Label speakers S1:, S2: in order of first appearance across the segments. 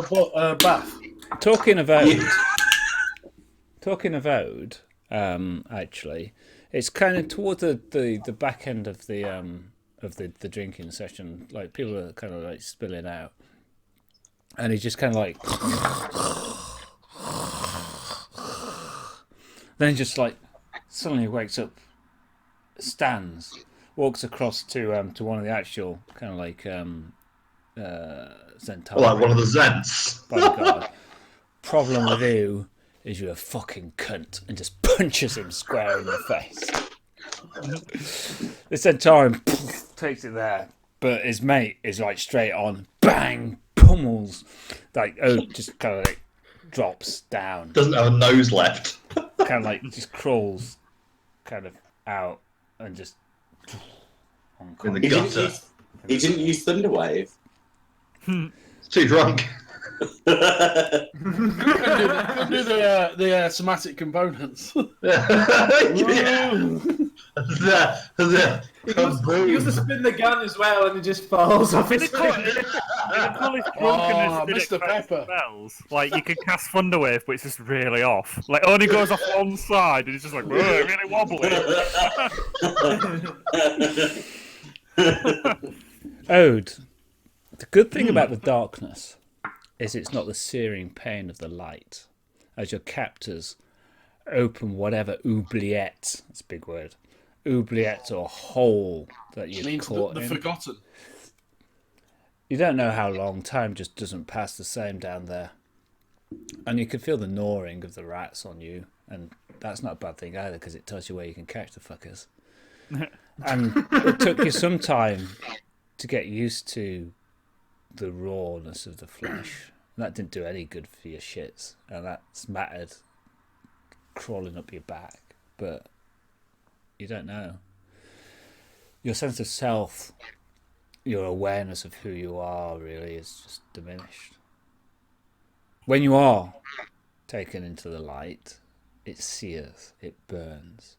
S1: bath.
S2: Talking of Ode, actually, it's kind of towards the back end of the drinking session. Like people are kind of like spilling out, and he just kind of like, then he just like suddenly wakes up, stands, walks across to one of the actual kind of like Centaur.
S3: Like one of the Zents.
S2: Bodyguard. Problem with you is you're a fucking cunt, and just punches him square in the face. The Centaur takes it there, but his mate is like straight on, bang, pummels, like just kind of like drops down.
S3: Doesn't have a nose left.
S2: Kind of like just crawls, kind of out and just
S3: in the gutter.
S4: He didn't use Thunderwave.
S3: Too drunk.
S1: Couldn't do the somatic components.
S5: He goes to spin the gun as well, and it just falls off his finger.
S1: Mr. Pepper.
S6: Spells. Like you can cast Thunderwave, but it's just really off. Like it only goes off one side, and it's just like really wobbly.
S2: Ode. The good thing about the darkness is it's not the searing pain of the light, as your captors open whatever oubliette, that's a big word, oubliette or hole that you're caught
S1: the
S2: in.
S1: forgotten.
S2: You don't know how long, time just doesn't pass the same down there. And you can feel the gnawing of the rats on you, and that's not a bad thing either, because it tells you where you can catch the fuckers. And it took you some time to get used to the rawness of the flesh. And that didn't do any good for your shits, and that's mattered crawling up your back. But you don't know. Your sense of self, your awareness of who you are, really is just diminished. When you are taken into the light, it sears, it burns,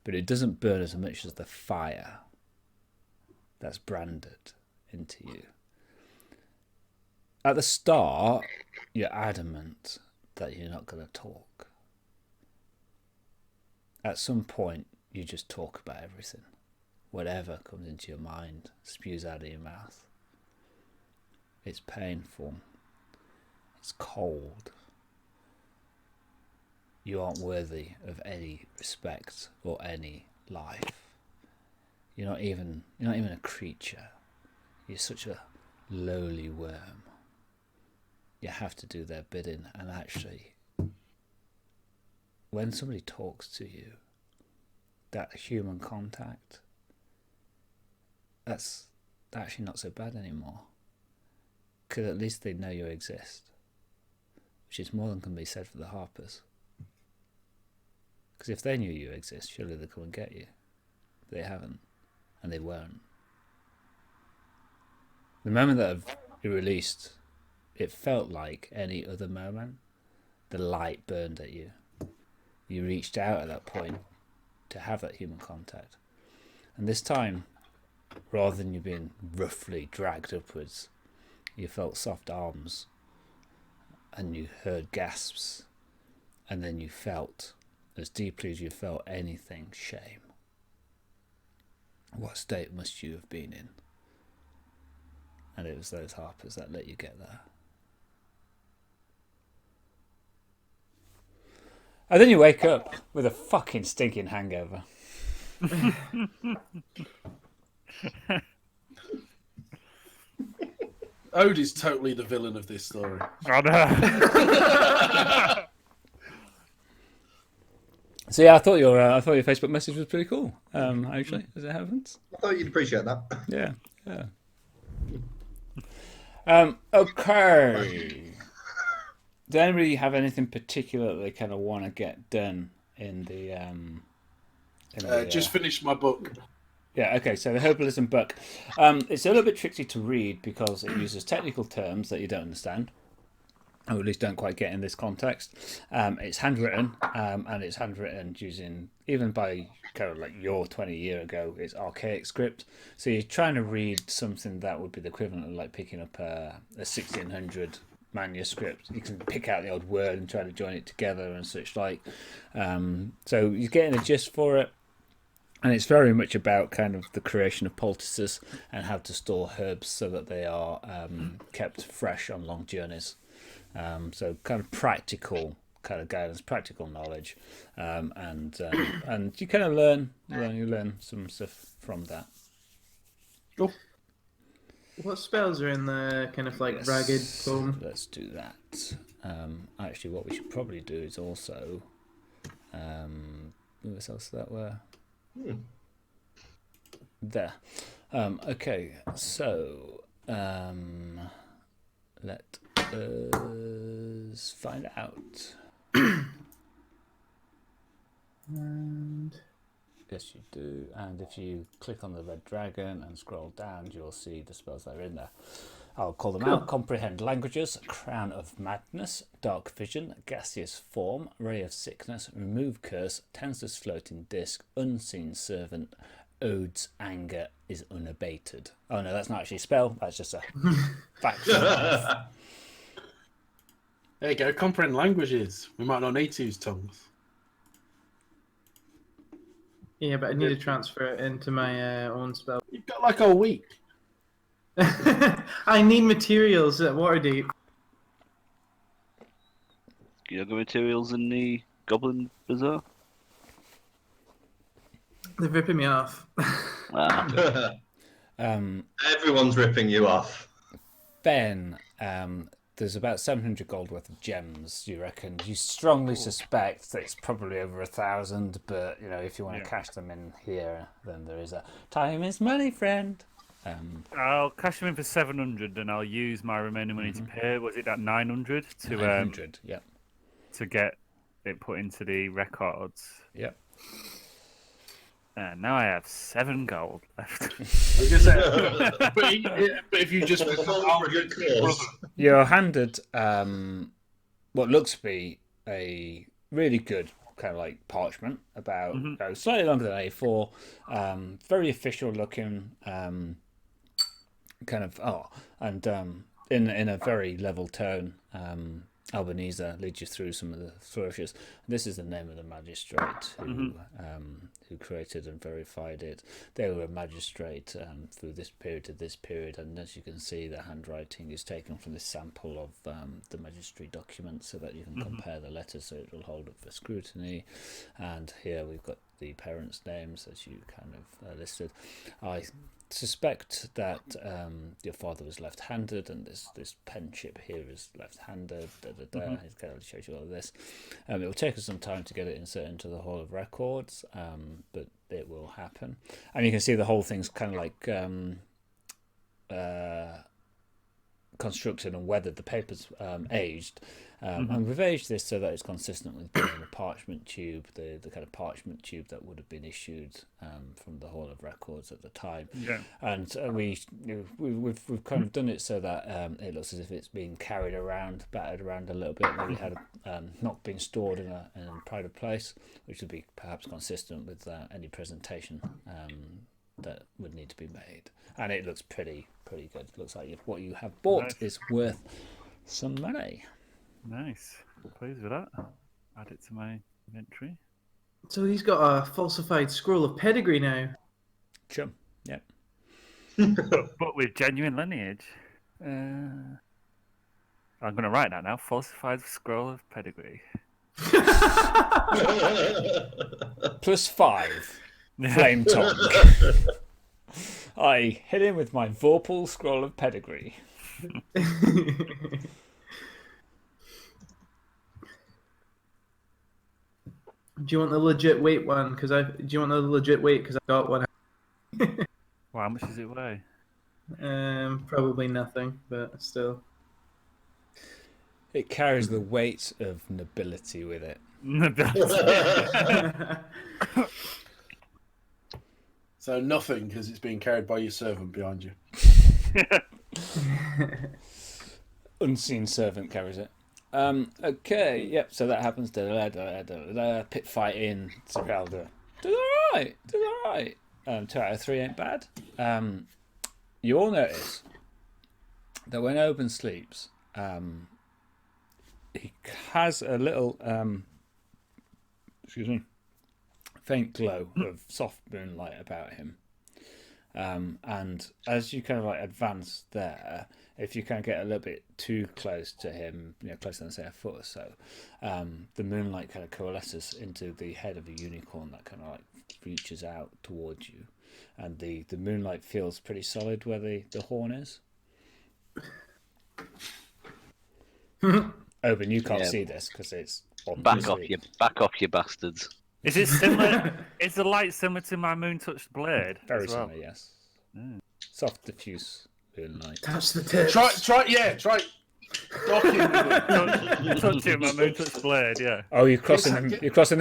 S2: but it doesn't burn as much as the fire that's branded into you. At the start, you're adamant that you're not going to talk. At some point, you just talk about everything. Whatever comes into your mind spews out of your mouth. It's painful. It's cold. You aren't worthy of any respect or any life. You're not even a creature. You're such a lowly worm. You have to do their bidding, and actually, when somebody talks to you, that human contact, that's actually not so bad anymore. Because at least they know you exist. Which is more than can be said for the Harpers. Because if they knew you exist, surely they'd come and get you. They haven't. And they won't. The moment that you released, it felt like any other moment. The light burned at you. You reached out at that point to have that human contact. And this time, rather than you being roughly dragged upwards, you felt soft arms, and you heard gasps, and then you felt, as deeply as you felt anything, shame. What state must you have been in? And it was those Harpers that let you get there. And then you wake up with a fucking stinking hangover.
S1: Ode is totally the villain of this story.
S6: I know.
S2: So yeah, I thought your Facebook message was pretty cool. Actually, as it happens.
S3: I thought you'd appreciate that.
S2: Yeah. Okay. Does anybody have anything particular that they kind of want to get done in the
S1: Just finished my book.
S2: Yeah, okay, so the Herbalism book. It's a little bit tricky to read because it uses technical terms that you don't understand, or at least don't quite get in this context. It's handwritten, and it's handwritten using, even by kind of like your 20 year ago, it's archaic script. So you're trying to read something that would be the equivalent of like picking up a 1600 manuscript. You can pick out the odd word and try to join it together and such like. So you're getting a gist for it. And it's very much about kind of the creation of poultices and how to store herbs so that they are kept fresh on long journeys. So kind of practical kind of guidance, practical knowledge, and you kind of learn some stuff from that.
S1: Cool.
S5: What spells are in the kind of like ragged foam?
S2: Let's do that. Actually, what we should probably do is also what else that were there. Okay, so let us find out.
S5: And
S2: Yes, you do. And if you click on the red dragon and scroll down, you'll see the spells that are in there. I'll call them out. Comprehend languages, Crown of Madness, Dark Vision, Gaseous Form, Ray of Sickness, Remove Curse, Tensor's Floating Disc, Unseen Servant, Ode's Anger is Unabated. Oh no, that's not actually a spell, that's just a fact.
S1: There you go, comprehend languages. We might not need to use tongues.
S5: yeah, but I need to transfer it into my own spell.
S1: You've got like a week.
S5: I need materials at Waterdeep.
S7: Yoga materials in the Goblin Bazaar?
S5: They're ripping me off.
S7: Ah.
S3: Everyone's ripping you off.
S2: Fenn, there's about 700 gold worth of gems, you reckon. You strongly suspect that it's probably over 1,000, but you know, if you want to cash them in here, then there is a time is money, friend.
S6: I'll cash them in for 700, and I'll use my remaining money to pay. Was it at 900 to
S2: 900, yeah.
S6: to get it put into the records?
S2: Yep.
S6: And now I have 7 gold left.
S1: I was gonna say, but if you just
S2: You're handed what looks to be a really good kind of like parchment, about slightly longer than A4, very official looking, kind of in a very level tone. Albanese leads you through some of the flourishes. This is the name of the magistrate who created and verified it. They were a magistrate through this period to this period, and as you can see, the handwriting is taken from this sample of the magistrate document, so that you can compare the letters, so it will hold up for scrutiny. And here we've got the parents' names as you kind of listed. I suspect that your father was left-handed, and this penship here is left-handed. It kind of shows you all of this. It will take us some time to get it inserted into the Hall of Records, but it will happen. And you can see the whole thing's kind of like constructed and weathered. The paper's aged, and we've aged this so that it's consistent with being the parchment tube, the kind of parchment tube that would have been issued from the Hall of Records at the time. Yeah. And we've kind of done it so that it looks as if it's being carried around, battered around a little bit, maybe had not been stored in a private place, which would be perhaps consistent with any presentation that would need to be made. And it looks pretty good. It looks like what you have bought is worth some money.
S6: Nice. Pleased with that. Add it to my inventory.
S5: So he's got a falsified scroll of pedigree now.
S2: Chum. Yep.
S6: but with genuine lineage. I'm going to write that now. Falsified scroll of pedigree.
S2: +5. Flame tongue. I hit him with my Vorpal scroll of pedigree.
S5: Do you want the legit weight one? Because I got one.
S6: Well, how much does it weigh?
S5: Probably nothing, but still.
S2: It carries the weight of nobility with it.
S1: So nothing, because it's being carried by your servant behind you.
S2: Unseen servant carries it. Okay, yep, so that happens. Pit fight in Zerelda. Did alright. 2 out of 3 ain't bad. You all notice that when Oban sleeps, he has a little excuse me, faint glow of soft moonlight about him. And as you kind of like advance there, if you kind of get a little bit too close to him, closer than say a foot or so, the moonlight kind of coalesces into the head of a unicorn that kind of like reaches out towards you, and the moonlight feels pretty solid where the horn is. Oban, you can't see this because it's on
S7: Back off, you bastards.
S6: Is it similar? Is the light similar to my moon-touched blade?
S2: Very
S6: as well?
S2: similar, yes. Soft, diffuse moonlight.
S5: Touch the tips.
S1: Try. Docking with it.
S6: Touching my moon-touched blade, yeah.
S2: Oh, you're crossing the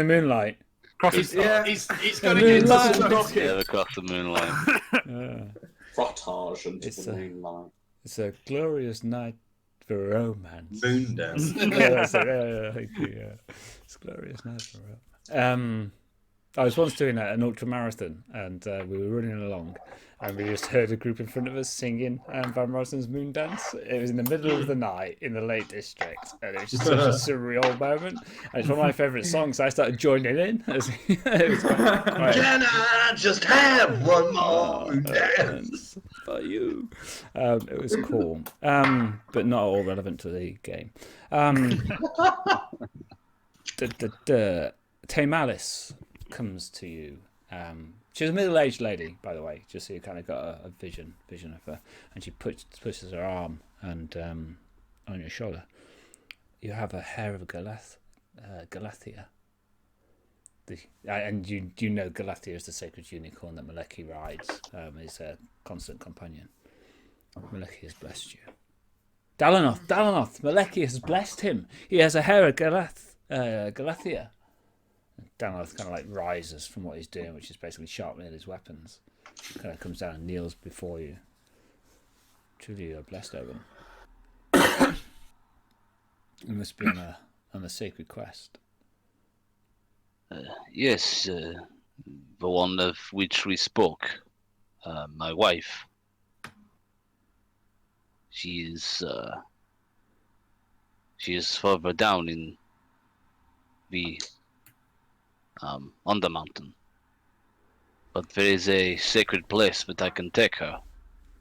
S2: moonlight.
S1: It's going to
S2: moonlight.
S1: get into some docking.
S7: Yeah, across the moonlight.
S4: Frottage into
S2: It's
S4: the
S2: a-
S4: moonlight.
S2: It's a glorious night for romance.
S3: Moon dance.
S2: Thank you, yeah. It's a glorious night for romance. I was once doing an ultra marathon, and we were running along, and we just heard a group in front of us singing Van Morrison's Moon Dance. It was in the middle of the night in the Lake District, and it was just such a surreal moment. And it's one of my favourite songs. So I started joining in. It was quite
S3: Can I just have one more dance?
S2: for you. It was cool, but not at all relevant to the game. Tamalis comes to you. She's a middle-aged lady, by the way, just so you kind of got a vision of her. And she pushes her arm and on your shoulder. You have a hair of Galathea. And you know Galathea is the sacred unicorn that Mielikki rides. Is a constant companion. Mielikki has blessed you. Dalanoth, Mielikki has blessed him. He has a hair of Galathea. Dalanoth kind of like rises from what he's doing, which is basically sharpening his weapons. Kind of comes down and kneels before you. Truly, you are blessed, Oban. You must be on a sacred quest.
S7: Yes, the one of which we spoke. My wife. She is further down in the on the mountain. But there is a sacred place that I can take her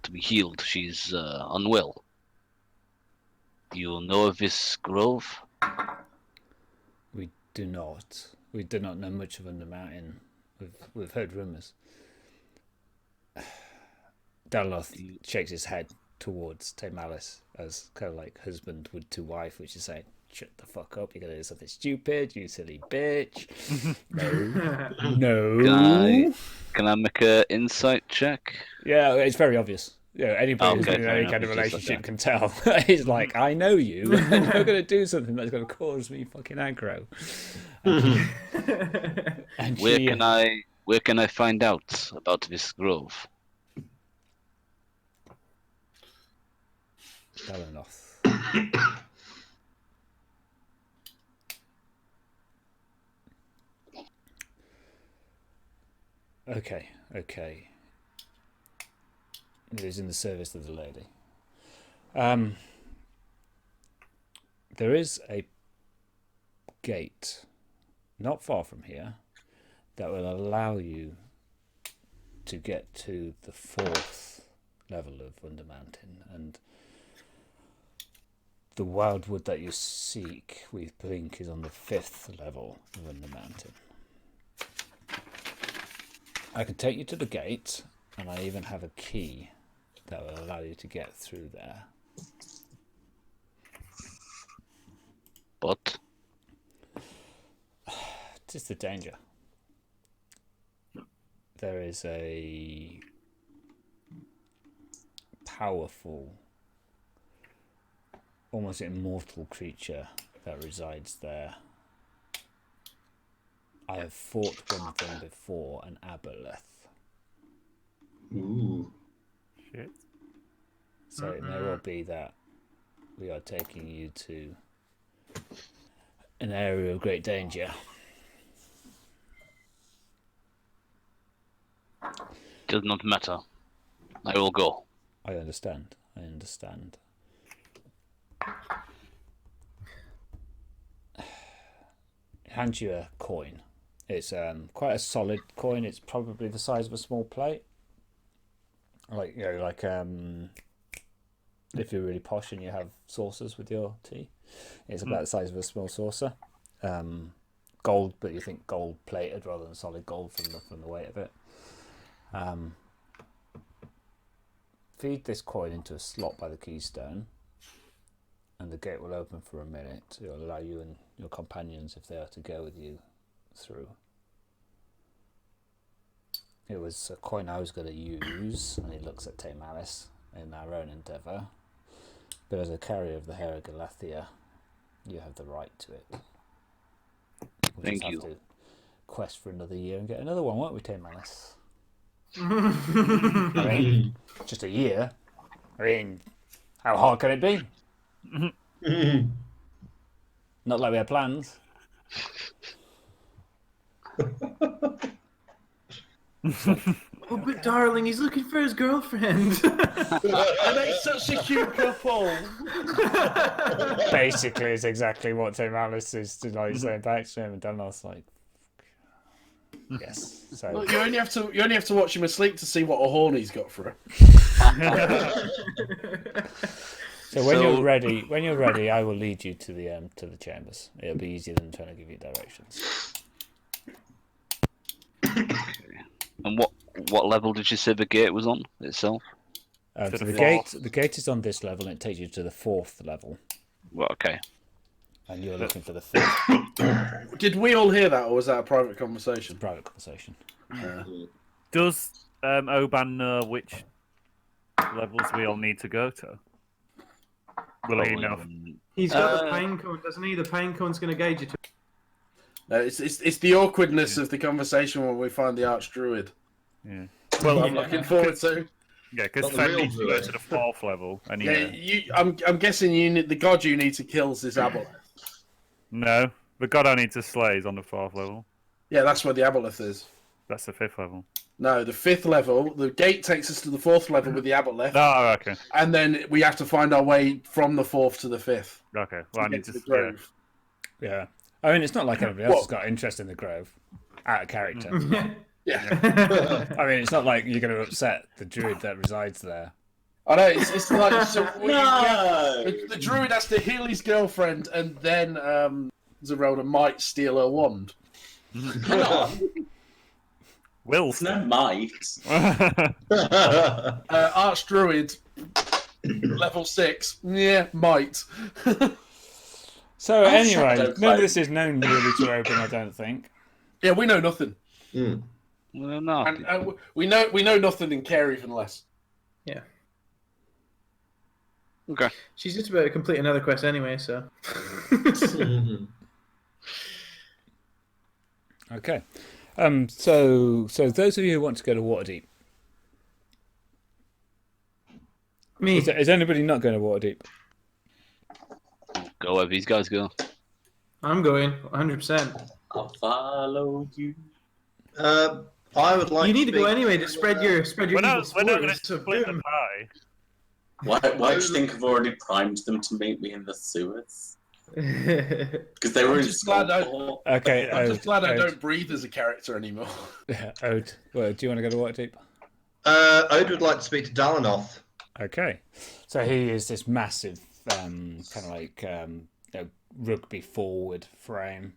S7: to be healed. She's unwell. Do you know of this grove?
S2: We do not. We do not know much of Undermountain. We've heard rumours. Dalanoth shakes his head towards Tamalis as kind of like husband would to wife, which is saying, shut the fuck up, you're going to do something stupid, you silly bitch. No.
S7: Can I make an insight check?
S2: Yeah, it's very obvious. Anybody who's
S7: Okay,
S2: been in
S7: fair
S2: any
S7: enough,
S2: kind of
S7: it's just
S2: relationship
S7: like
S2: can tell. He's like, I know you, and you're going to do something that's going to cause me fucking aggro. And
S7: Where can I find out about this grove?
S2: Dalanoth. Okay. It is in the service of the lady. There is a gate not far from here that will allow you to get to the 4th level of Undermountain, and the wildwood that you seek, we think, is on the 5th level of Undermountain. I can take you to the gate, and I even have a key that will allow you to get through there.
S7: But
S2: It is the danger. There is a powerful, almost immortal creature that resides there. I have fought one of them before, an aboleth.
S3: Ooh.
S6: Shit.
S2: So it may well be that we are taking you to an area of great danger.
S7: does not matter. I will go.
S2: I understand. hands you a coin. It's quite a solid coin. It's probably the size of a small plate. Like if you're really posh and you have saucers with your tea, it's about the size of a small saucer. Gold, but you think gold plated rather than solid gold from the weight of it. Feed this coin into a slot by the keystone, and the gate will open for a minute. It will allow you and your companions, if they are to go with you, through. It was a coin I was going to use, and he looks at Tame Alice in our own endeavour. But as a carrier of the Hair of Galathea, you have the right to it. We'll
S7: Thank
S2: just
S7: you.
S2: have to quest for another year and get another one, won't we, Tame Alice? I mean, just a year. I mean, how hard can it be? Not like we had plans.
S5: Oh, but darling, he's looking for his girlfriend.
S1: And it's such a cute couple.
S2: Basically, it's exactly what Tim Alice is saying back to him, and Dunlop's like, yes. So
S1: Look, you only have to watch him asleep to see what a horn he's got for her.
S2: So when you're ready, I will lead you to the chambers. It'll be easier than trying to give you directions.
S7: And what level did you say the gate was on itself?
S2: So
S6: To the
S2: the gate is on this level, and it takes you to the 4th level,
S7: Well, okay.
S2: and you're looking for the 5th.
S1: Did we all hear that, or was that a private conversation?
S2: Private conversation.
S6: Does Oban know which levels we all need to go to? Will he know?
S5: He's got the pine cone, doesn't he? The pine cone's going to guide you to.
S1: No, it's the awkwardness of the conversation when we find the Archdruid.
S6: Yeah.
S1: Well, I'm looking forward to.
S6: Yeah, because
S3: Not the
S6: Fenn
S3: real
S6: needs to go
S3: druid.
S6: to the 4th level. And
S1: Yeah, I'm guessing the god you need to kill is this Aboleth.
S6: No, the god I need to slay is on the 4th level.
S1: Yeah, that's where the Aboleth is.
S6: That's the 5th level.
S1: No, the 5th level. The gate takes us to the 4th level with the Aboleth,
S6: Oh, okay.
S1: and then we have to find our way from the 4th to the 5th.
S6: Okay. Well, I
S1: to
S6: need
S1: get
S6: to.
S1: the
S6: Yeah.
S1: grove.
S2: Yeah. I mean, it's not like everybody else has
S1: What?
S2: got interest in the Grove, out of character.
S1: Yeah.
S2: I mean, it's not like you're going to upset the druid that resides there.
S1: I know, it's like
S4: No!
S1: the druid has to heal his girlfriend, and then Zerelda might steal her wand.
S4: Come on.
S6: Will.
S4: It's no might.
S1: Archdruid, level 6. Yeah, might.
S2: So
S4: I'll
S2: anyway,
S4: shadow
S2: none
S4: clone.
S2: of this is known really to Oban, I don't think.
S1: Yeah, we know nothing,
S7: Well, no.
S1: and we know nothing and care even less.
S5: Yeah.
S7: Okay.
S5: She's just about to complete another quest anyway, so.
S2: Okay. So those of you who want to go to Waterdeep,
S5: Me.
S2: is anybody not going to Waterdeep?
S7: Go where these guys go.
S5: I'm going 100%.
S4: I'll follow you.
S3: I would like.
S5: You need to go
S3: speak-
S5: anyway to spread your
S6: We're not
S5: evil
S6: going to
S5: spores. So
S6: split the
S5: boom.
S6: pie.
S4: Why do you think I've already primed them to meet me in the sewers? Because they were
S1: I'm
S4: in
S1: just glad I-
S4: school.
S2: Okay.
S1: I'm just glad I
S2: Ode.
S1: don't breathe as a character anymore.
S2: Ode, well, do you want to go to Waterdeep?
S3: Ode would like to speak to Dalinoth.
S2: Okay. So he is this massive, kind of like rugby forward frame,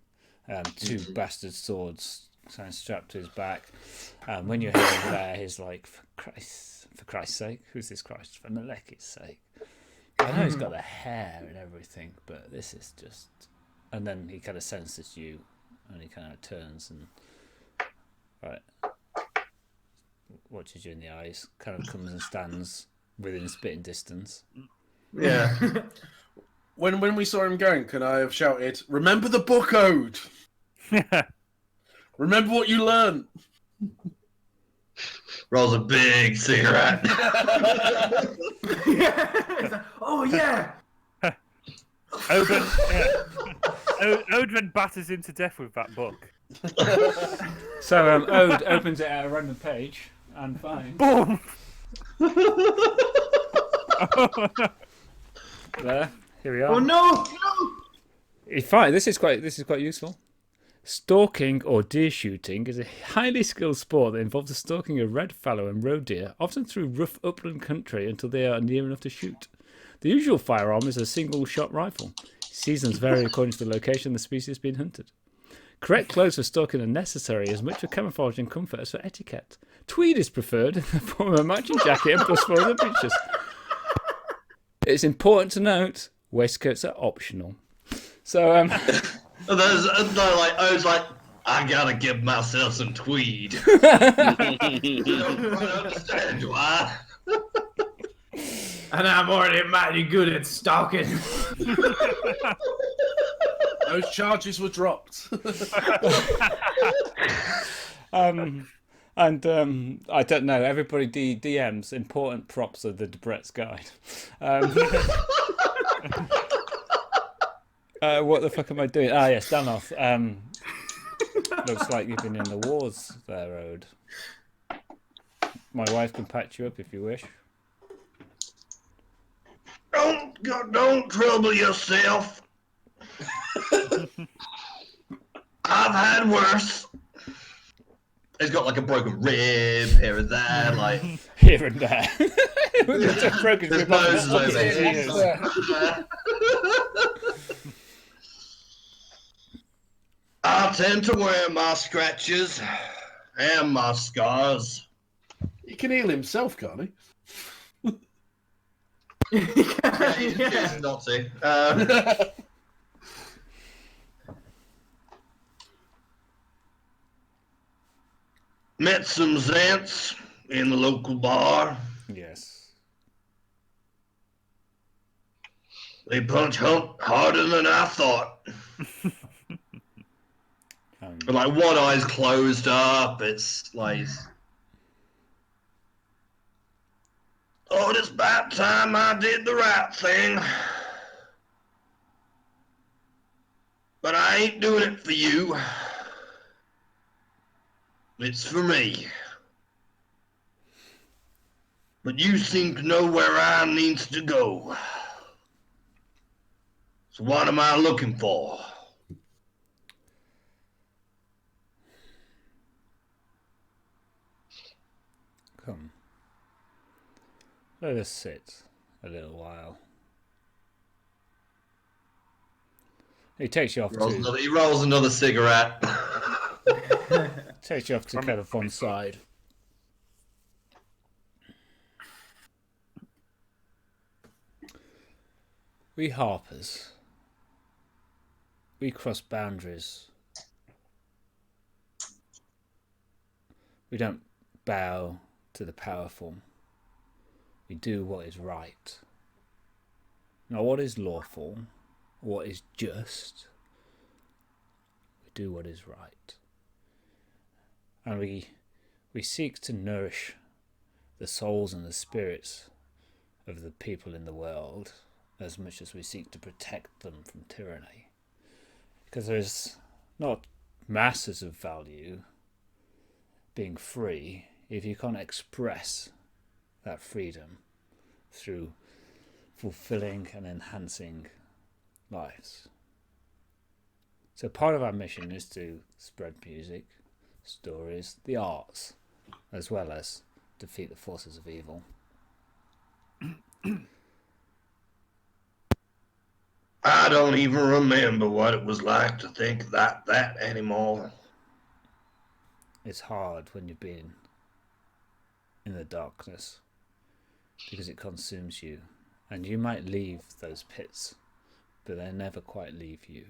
S2: two bastard swords kind of strapped to his back. When you're hearing there, he's like, for Christ's sake, who's this Christ? For Mielikki's sake. I know he's got the hair and everything, but this is just... And then he kind of senses you, and he kind of turns and... Right. Watches you in the eyes, kind of comes and stands within spitting distance.
S3: Yeah.
S1: When we saw him going, can I have shouted, "Remember the book, Ode! Remember what you learned!"
S3: Rolls a big cigarette.
S5: Oh yeah.
S6: Oban, Odrin batters him to death with that book.
S2: So Ode opens it at a random page and finds
S6: Boom!
S2: there. Here we are.
S5: Oh no!
S2: He finds this is quite useful. Stalking or deer shooting is a highly skilled sport that involves the stalking of red fallow and roe deer, often through rough upland country until they are near enough to shoot. The usual firearm is a single-shot rifle. Seasons vary according to the location and the species being hunted. Correct clothes for stalking are necessary as much for camouflage and comfort as for etiquette. Tweed is preferred in the form of a matching jacket and plus 4 other breeches. It's important to note, waistcoats are optional. So,
S3: I was like, I gotta give myself some tweed. I don't quite understand, do I?
S5: And I'm already mighty good at stalking.
S1: Those charges were dropped.
S2: I don't know. Everybody DMs important props of the Debrett's guide. What the fuck am I doing? Ah, yes, Danoth. Looks like you've been in the wars there, Ode. My wife can patch you up if you wish.
S3: Don't trouble yourself. I've had worse. He's got like a broken rib here and there, like
S2: here and there. It's broken
S3: his
S2: rib
S3: nose is
S2: on
S3: over here. I tend to wear my scratches and my scars.
S1: He can heal himself, can't he?
S3: Yeah, he just chooses not to. Met some Zants in the local bar.
S2: Yes.
S3: They punch harder than I thought. But like one eye's closed up. It's like, oh, it's about time I did the right thing. But I ain't doing it for you. It's for me. But you seem to know where I needs to go. So what am I looking for?
S2: Come. Let us sit a little while. He takes you off
S3: He rolls another cigarette.
S2: Takes you off to kind of one side. We harpers. We cross boundaries. We don't bow to the powerful. We do what is right. Not what is lawful, what is just. We do what is right. And we seek to nourish the souls and the spirits of the people in the world as much as we seek to protect them from tyranny. Because there's not masses of value being free if you can't express that freedom through fulfilling and enhancing lives. So part of our mission is to spread music, stories, the arts, as well as defeat the forces of evil.
S3: I don't even remember what it was like to think that anymore.
S2: It's hard when you've been in the darkness because it consumes you, and you might leave those pits, but they never quite leave you.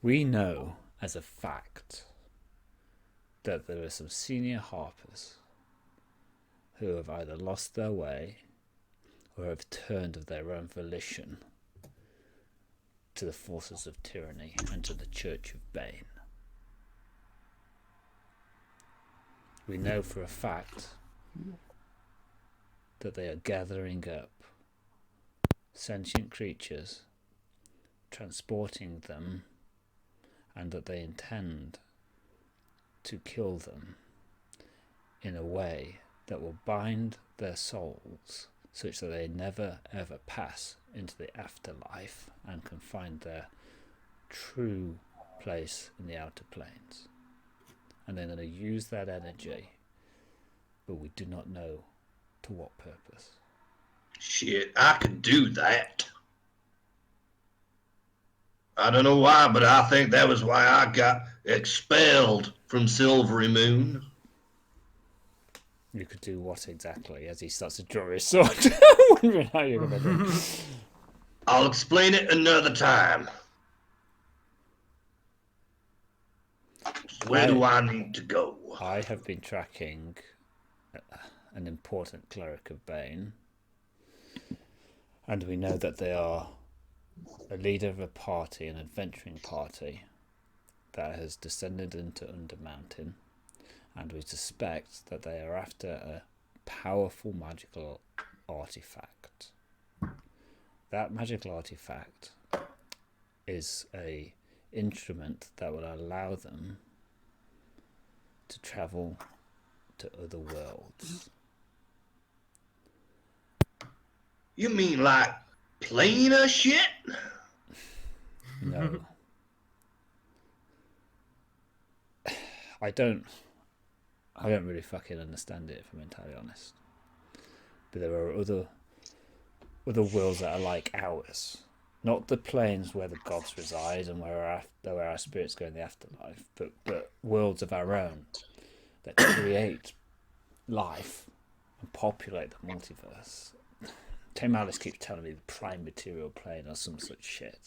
S2: We know as a fact that there are some senior harpers who have either lost their way or have turned of their own volition to the forces of tyranny and to the Church of Bane. We know for a fact that they are gathering up sentient creatures, transporting them, and that they intend to kill them in a way that will bind their souls such that they never ever pass into the afterlife and can find their true place in the outer planes. And they're going to use that energy, but we do not know to what purpose.
S3: Shit, I could do that. I don't know why, but I think that was why I got expelled from Silvery Moon.
S2: You could do what exactly? As he starts to draw his sword. Wondering how you're going to do.
S3: I'll explain it another time. Where do I need to go?
S2: I have been tracking an important Cleric of Bane, and we know that they are a leader of a party, an adventuring party, that has descended into Undermountain, and we suspect that they are after a powerful magical artifact. That magical artifact is a instrument that will allow them to travel to other worlds.
S3: You mean like planar shit?
S2: No. I don't really fucking understand it, if I'm entirely honest. But there are other worlds that are like ours. Not the planes where the gods reside and where our spirits go in the afterlife, but worlds of our own that create life and populate the multiverse. Tim Alice keeps telling me the prime material plane or some such shit.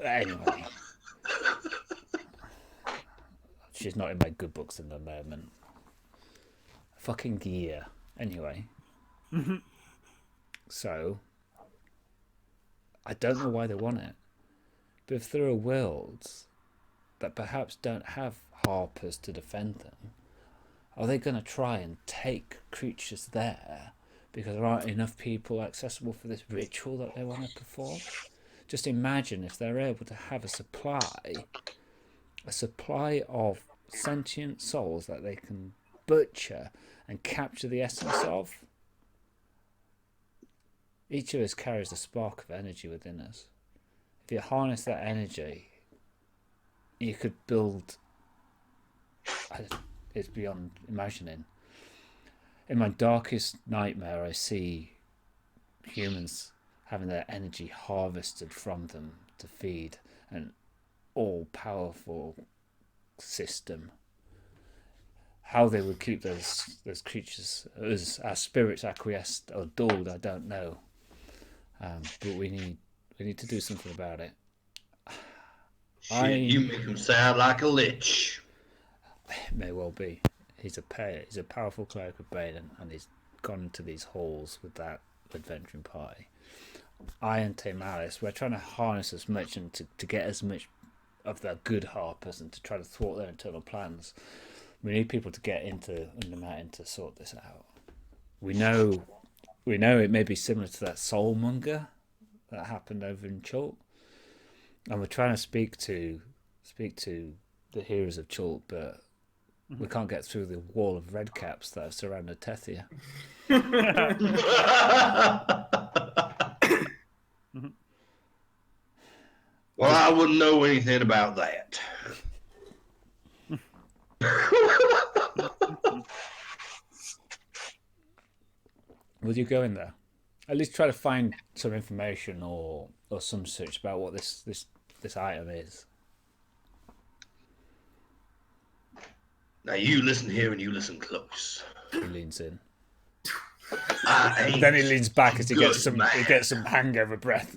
S2: Anyway, she's not in my good books in the moment. Fucking year. Anyway. So, I don't know why they want it. But if there are worlds that perhaps don't have harpers to defend them, are they going to try and take creatures there because there aren't enough people accessible for this ritual that they want to perform? Just imagine if they're able to have a supply of sentient souls that they can butcher and capture the essence of. Each of us carries a spark of energy within us. If you harness that energy, you could build... It's beyond imagining. In my darkest nightmare, I see humans having their energy harvested from them to feed an all-powerful system. How they would keep those creatures, as our spirits acquiesced or dulled, I don't know. But we need to do something about it.
S3: Shit, you make him sound like a lich.
S2: It may well be. He's a powerful Cleric of Bane, and he's gone into these halls with that adventuring party. I and Tim Alice, we're trying to harness as much and to get as much of their good harpers and to try to thwart their internal plans. We need people to get into Undermountain to sort this out. We know it may be similar to that soulmonger that happened over in Chult, and we're trying to speak to the heroes of Chult, but we can't get through the wall of redcaps that have surrounded Tethia.
S3: Well, I wouldn't know anything about that.
S2: Will you go in there? At least try to find some information or some search about what this item is.
S3: Now you listen here and you listen close.
S2: He leans in.
S3: Then
S2: he leans back as he gets some hangover breath.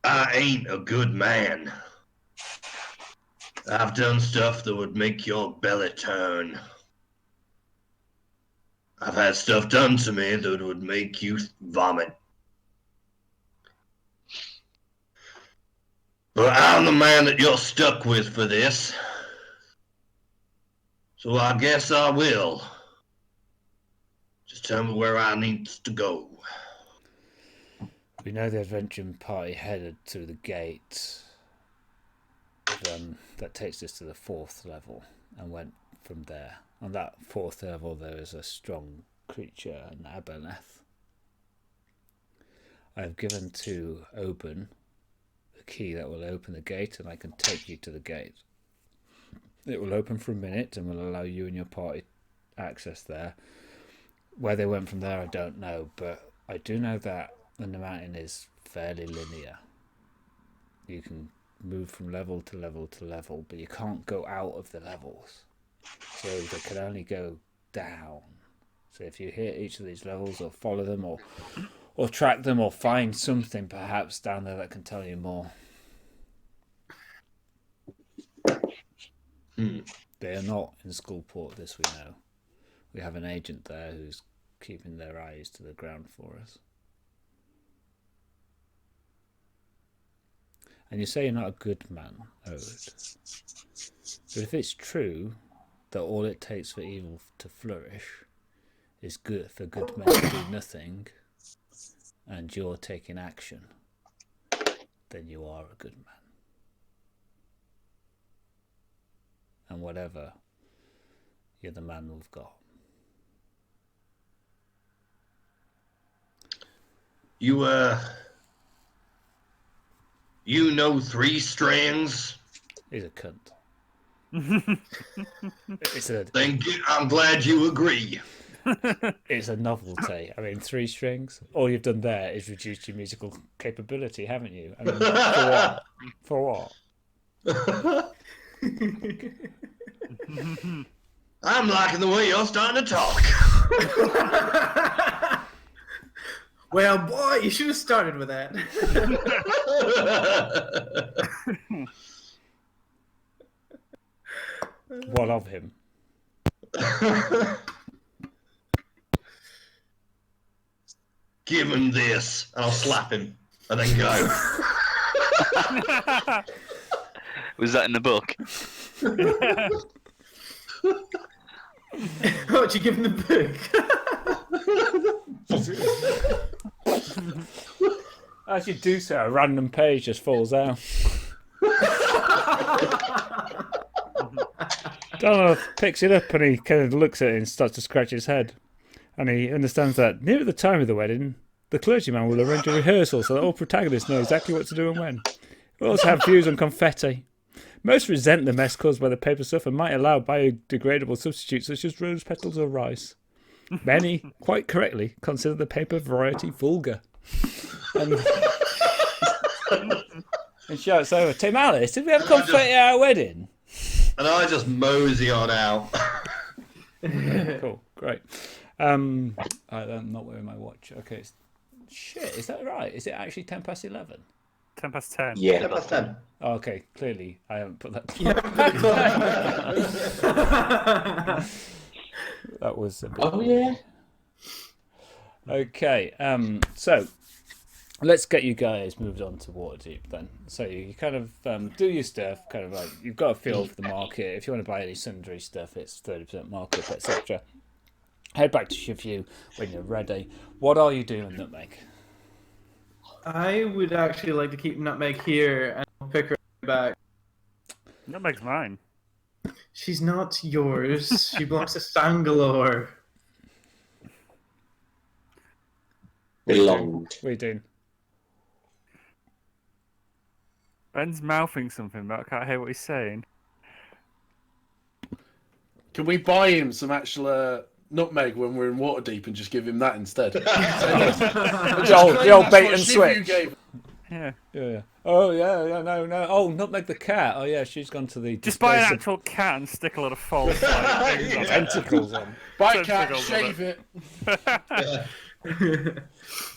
S3: I ain't a good man. I've done stuff that would make your belly turn. I've had stuff done to me that would make you vomit. But I'm the man that you're stuck with for this. So I guess I will. Just tell me where I need to go.
S2: We know the adventuring party headed to the gate that takes us to the 4th level and went from there. On that 4th level there is a strong creature, an Aboleth. I've given to Oban the key that will open the gate, and I can take you to the gate. It will open for a minute and will allow you and your party access there. Where they went from there, I don't know, but I do know that the mountain is fairly linear. You can move from level to level to level, but you can't go out of the levels. So they can only go down. So if you hit each of these levels, or follow them, or track them, or find something perhaps down there that can tell you more. They are not in Skullport, this we know. We have an agent there who's keeping their eyes to the ground for us. And you say you're not a good man, Ode. But if it's true that all it takes for evil to flourish is good for good men to do nothing, and you're taking action, then you are a good man. And whatever, you're the man we've got.
S3: You know 3 strands?
S2: He's a cunt.
S3: I'm glad you agree.
S2: It's a novelty. I mean, 3 strings. All you've done there is reduce your musical capability, haven't you? I mean, for what?
S3: I'm liking the way you're starting to talk.
S5: Well, boy, you should have started with that.
S2: What of him?
S3: Give him this, and I'll slap him, and then go.
S7: Was that in the book?
S5: What, you give him the book?
S2: As you do so, a random page just falls out. Donald picks it up and he kind of looks at it and starts to scratch his head. And he understands that near the time of the wedding, the clergyman will arrange a rehearsal so that all protagonists know exactly what to do and when. We'll also have views on confetti. Most resent the mess caused by the paper stuff and might allow biodegradable substitutes such as rose petals or rice. Many, quite correctly, consider the paper variety vulgar. And shouts over, Tim Alice, did we have confetti at our wedding?
S3: And I just mosey on out.
S2: Cool, great. I'm not wearing my watch. Okay, shit, is that right? Is it actually 10 past 11?
S6: 10 past 10.
S4: Yeah.
S3: 10 past 10.
S2: Oh, okay, clearly I haven't put that. That was a bit.
S4: Oh yeah.
S2: Okay, so let's get you guys moved on to Waterdeep then. So you kind of do your stuff, kind of like you've got a feel for the market. If you want to buy any sundry stuff, it's 30% markup, etc. Head back to Shivyu when you're ready. What are you doing, Nutmeg?
S5: I would actually like to keep Nutmeg here and I'll pick her back.
S6: Nutmeg's mine.
S5: She's not yours. She belongs to Sangalore.
S4: Belonged.
S2: What are you doing?
S6: Ben's mouthing something, but I can't hear what he's saying.
S1: Can we buy him some actual nutmeg when we're in Waterdeep and just give him that instead?
S2: The old bait and switch.
S6: Yeah.
S2: Yeah. Oh yeah, no. Oh, Nutmeg the cat. Oh yeah, she's gone to the.
S6: Just buy an
S2: displacer-
S6: actual cat and stick a lot of false like, things on it.
S2: tentacles on.
S1: Buy cat,
S6: Tentacles on
S1: shave it.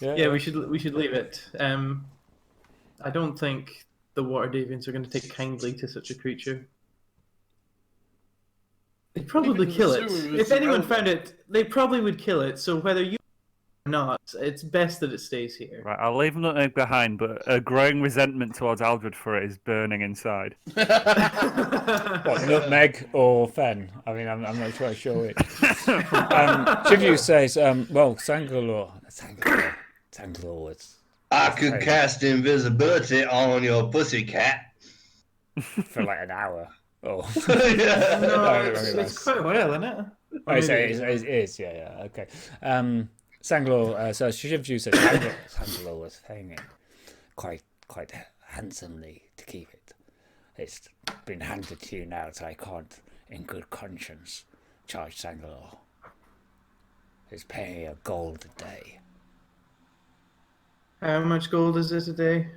S5: Yeah, we should leave it. I don't think the Waterdeepians are going to take kindly to such a creature. They'd probably
S1: Even
S5: kill
S1: the
S5: it.
S1: sewer
S5: If
S1: is
S5: anyone
S1: irrelevant.
S5: found it, they probably would kill it. So whether you or not, it's best that it stays here.
S6: Right, I'll leave Nutmeg behind, but a growing resentment towards Aldred for it is burning inside.
S2: What, Nutmeg or Fenn? I mean, I'm not quite sure which. Shivyu says, well, Sangalore was
S3: I could cast invisibility on your pussycat.
S2: for like an hour. Oh,
S3: Yeah.
S5: No,
S2: Oh,
S5: it's
S2: right.
S5: quite a while, isn't it?
S2: oh it is, yeah, okay. Sangalor, so Shivju says Sangalor was paying it quite handsomely to keep it. It's been handed to you now, so I can't, in good conscience, charge Sangalor. He's paying a gold a day.
S5: How much gold is it a day?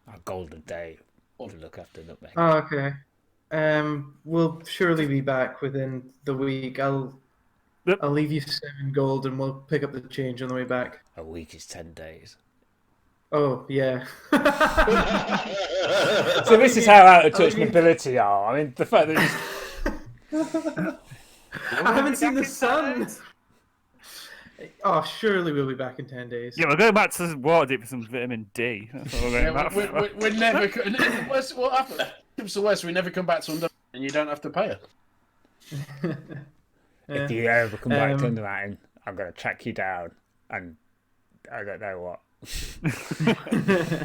S2: A gold a day to look after Nutmeg.
S5: Oh, okay. We'll surely be back within the week. I'll leave you 7 gold, and we'll pick up the change on the way back.
S2: A week is 10 days.
S5: Oh yeah.
S2: So this is how out of touch nobility are. I mean, the fact that
S5: I haven't seen the sun. Oh, surely we'll be back in 10 days.
S6: Yeah, we're going back to Waterdeep for some vitamin D. That's what we're going back for.
S1: we're never. What happened? It's the worst. We never come back to Under, and you don't have to pay it.
S2: if you ever come back to Undermountain, I'm going to track you down, and I don't know what.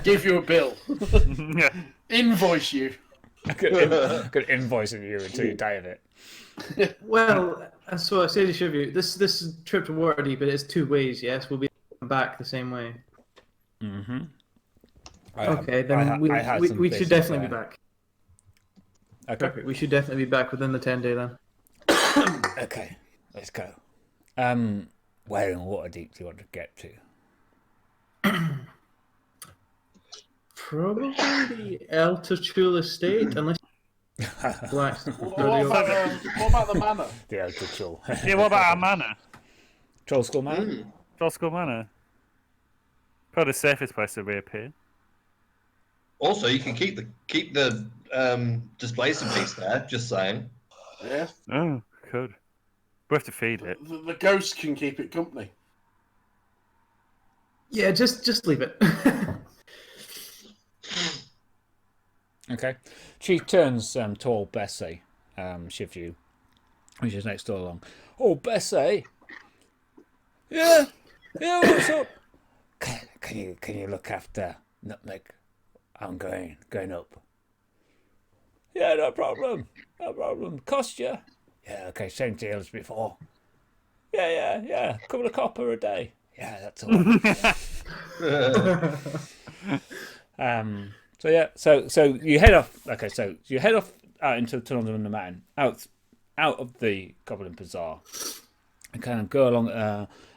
S1: Give you a bill.
S6: Yeah.
S1: Invoice you.
S2: I could invoice you until you die of it.
S5: Well, so I say to Shivju, this trip to Waterdeep, it is 2 ways. Yes, we'll be back the same way.
S2: Mm-hmm.
S5: Okay, then we should definitely be back.
S2: Okay.
S5: Perfect. We should definitely be back within the 10-day then.
S2: Okay, let's go. Where in Waterdeep do you want to get to?
S5: Probably the Eltorchul estate, unless Blackstaff.
S1: What about the manor?
S2: The Eltorchul.
S6: Yeah, what about our manor?
S2: Troll Skull Manor?
S6: Troll Skull Manor. Probably the safest place to reappear.
S3: Also, you can keep the displacer piece there. Just saying.
S1: Yeah.
S6: Oh, could. We have to feed it.
S1: The ghost can keep it company.
S5: Yeah, just leave it.
S2: Okay. She turns to old Bessie, Shivju, which is next door along. Oh, Bessie! Yeah, what's up? Can you look after Nutmeg? I'm going up. Yeah, no problem. Cost you? Yeah, okay, same deal as before. Yeah. Couple of copper a day. Yeah, that's all. So you head off. Okay, so you head off out into the tunnel under the mountain, out of the Goblin Bazaar, and kind of go along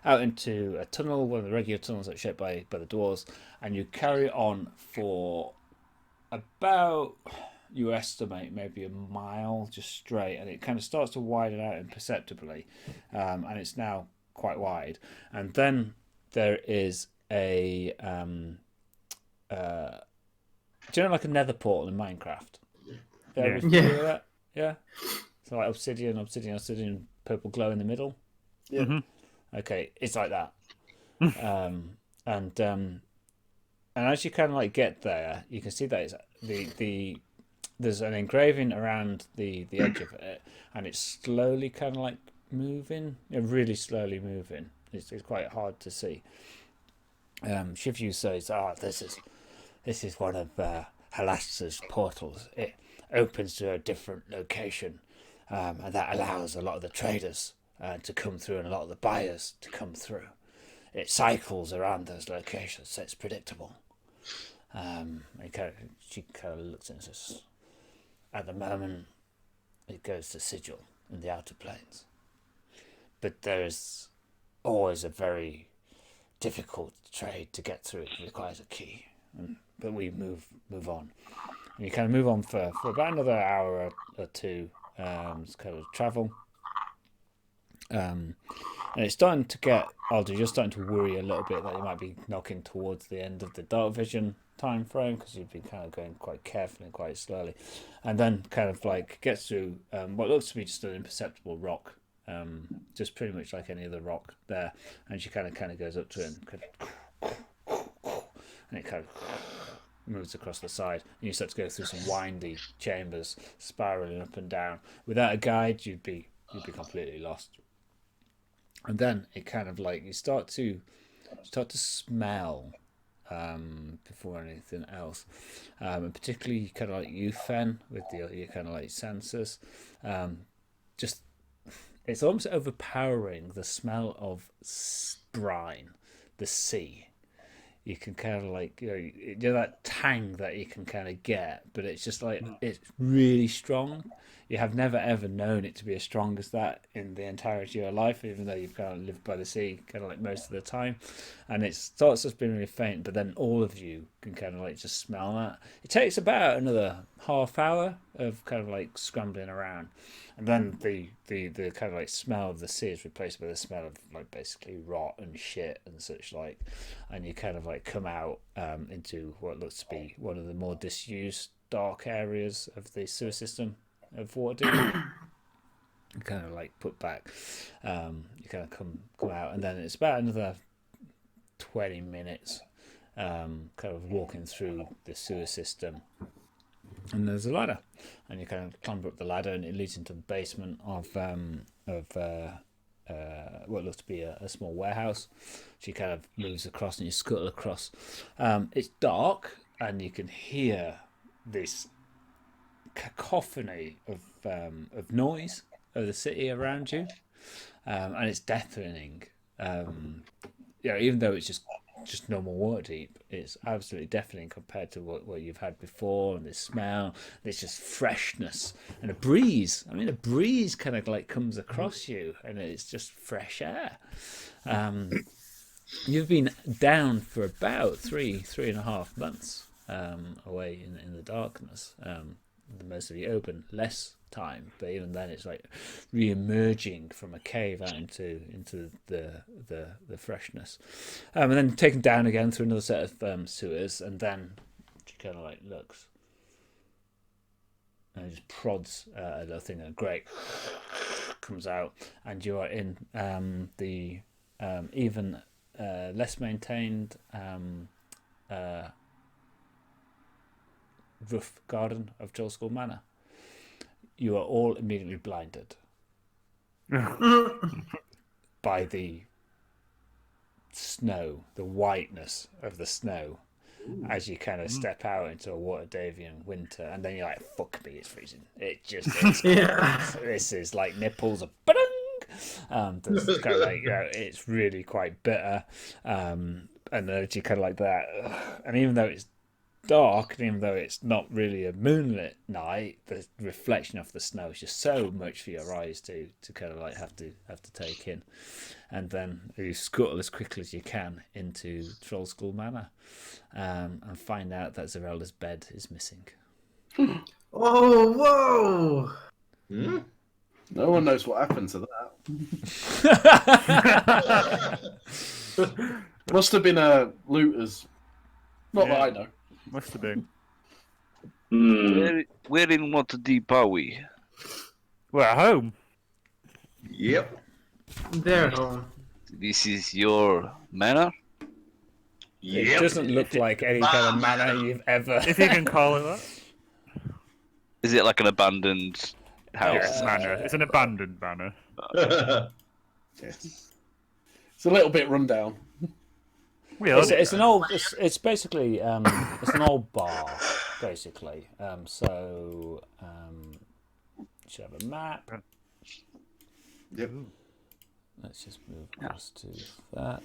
S2: out into a tunnel, one of the regular tunnels that's shaped by the doors, and you carry on for about, you estimate, maybe a mile just straight, and it kind of starts to widen out imperceptibly, and it's now quite wide, and then there is a do you know like a nether portal in Minecraft?
S6: Yeah.
S2: Yeah. So like obsidian, purple glow in the middle.
S1: Yeah.
S6: Mm-hmm.
S2: Okay, it's like that. And as you kind of like get there, you can see that it's there's an engraving around the edge of it, and it's slowly kind of like moving, really slowly moving. It's quite hard to see. Shivju says, this is one of Halassa's portals. It opens to a different location, and that allows a lot of the traders to come through and a lot of the buyers to come through. It cycles around those locations, so it's predictable. She kind of looks and says, at the moment, it goes to Sigil in the Outer Plains. But there is always a very difficult trade to get through. It requires a key. But we move on. And you kind of move on for about another hour or two, kind of travel. And it's starting to get, Aldred, you're starting to worry a little bit that you might be knocking towards the end of the dark vision time frame, because you've been kind of going quite carefully and quite slowly. And then kind of like gets through what looks to be just an imperceptible rock, just pretty much like any other rock there. And she kind of goes up to it and it kind of moves across the side, and you start to go through some windy chambers, spiraling up and down. Without a guide, you'd be completely lost. And then it kind of like you start to smell before anything else, and particularly kind of like you, Fenn, with your kind of like senses. Just it's almost overpowering, the smell of brine, the sea. You can kind of like, you know that tang that you can kind of get, but it's just like, it's really strong. You have never ever known it to be as strong as that in the entirety of your life, even though you've kind of lived by the sea kind of like most of the time. And it starts just being really faint, but then all of you can kind of like just smell that. It takes about another half hour of kind of like scrambling around. And then the kind of like smell of the sea is replaced by the smell of like basically rot and shit and such like. And you kind of like come out into what looks to be one of the more disused dark areas of the sewer system of Waterdeep. You kind of like put back, you kind of come out, and then it's about another 20 minutes kind of walking through the sewer system. And there's a ladder, and you kind of clamber up the ladder, and it leads into the basement of what looks to be a small warehouse. So you kind of moves across, and you scuttle across. It's dark, and you can hear this cacophony of noise of the city around you, and it's deafening. Even though it's just normal Waterdeep, it's absolutely deafening compared to what you've had before, and the smell. There's just freshness and a breeze. I mean, a breeze kind of like comes across you, and it's just fresh air. You've been down for about 3.5 months away in the darkness. Most of the Oban less time, but even then it's like re-emerging from a cave out into the freshness, and then taken down again through another set of sewers, and then she kind of like looks and just prods a little thing, and great comes out, and you are in the even less maintained roof garden of Jolskull Manor. You are all immediately blinded by the snow, the whiteness of the snow, as you kind of step out into a Waterdavian winter, and then you're like, fuck me, it's freezing. It just is. This is like nipples are there's kind of like, it's really quite bitter, and then you kind of like that, and even though it's dark, and even though it's not really a moonlit night, the reflection of the snow is just so much for your eyes to kind of like have to take in. And then you scuttle as quickly as you can into Trollskull Manor, and find out that Zerelda's bed is missing.
S5: Oh, whoa!
S1: No one knows what happened to that. Must have been a looter's. Not that I know.
S6: Must have been.
S7: Where in Waterdeep are we?
S6: We're at home.
S3: Yep.
S5: They're home.
S7: This is your manor?
S2: It doesn't look like any kind of manor you've ever.
S6: If you can call it that.
S7: Is it like an abandoned house?
S6: Yeah, manor. It's an abandoned manor.
S1: Yes. It's a little bit run down.
S2: It's an old. It's basically it's an old bar, basically. So you should have a map.
S1: Yep.
S2: Let's just move across to that.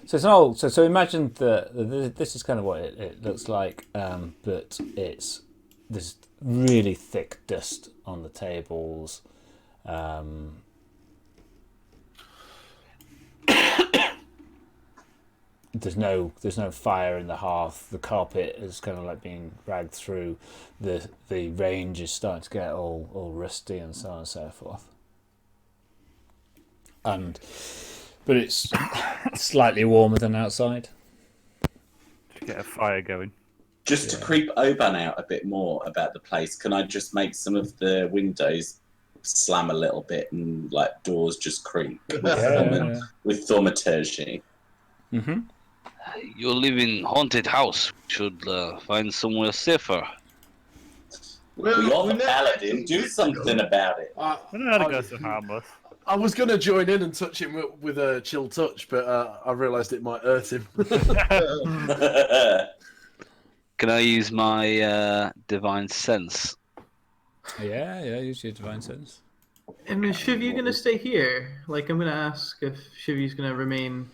S2: So it's an old. So imagine that this is kind of what it looks like, but it's there's really thick dust on the tables. There's no fire in the hearth. The carpet is kind of like being dragged through. The range is starting to get all rusty and so on and so forth. But it's slightly warmer than outside.
S6: To get a fire going.
S4: Just to creep Oban out a bit more about the place, can I just make some of the windows slam a little bit and like doors just creak with thaumaturgy?
S2: Mm-hmm.
S7: You live in haunted house. Should find somewhere safer.
S3: Well,
S4: You're the
S3: never-
S4: Paladin. Do something about it.
S6: I don't know how to go so harmless.
S1: I was going to join in and touch him with a chill touch, but I realised it might hurt him.
S7: Can I use my divine sense?
S2: Yeah, use your divine sense.
S5: Is Shiv, you going to stay here? Like, I'm going to ask if Shivy's going to remain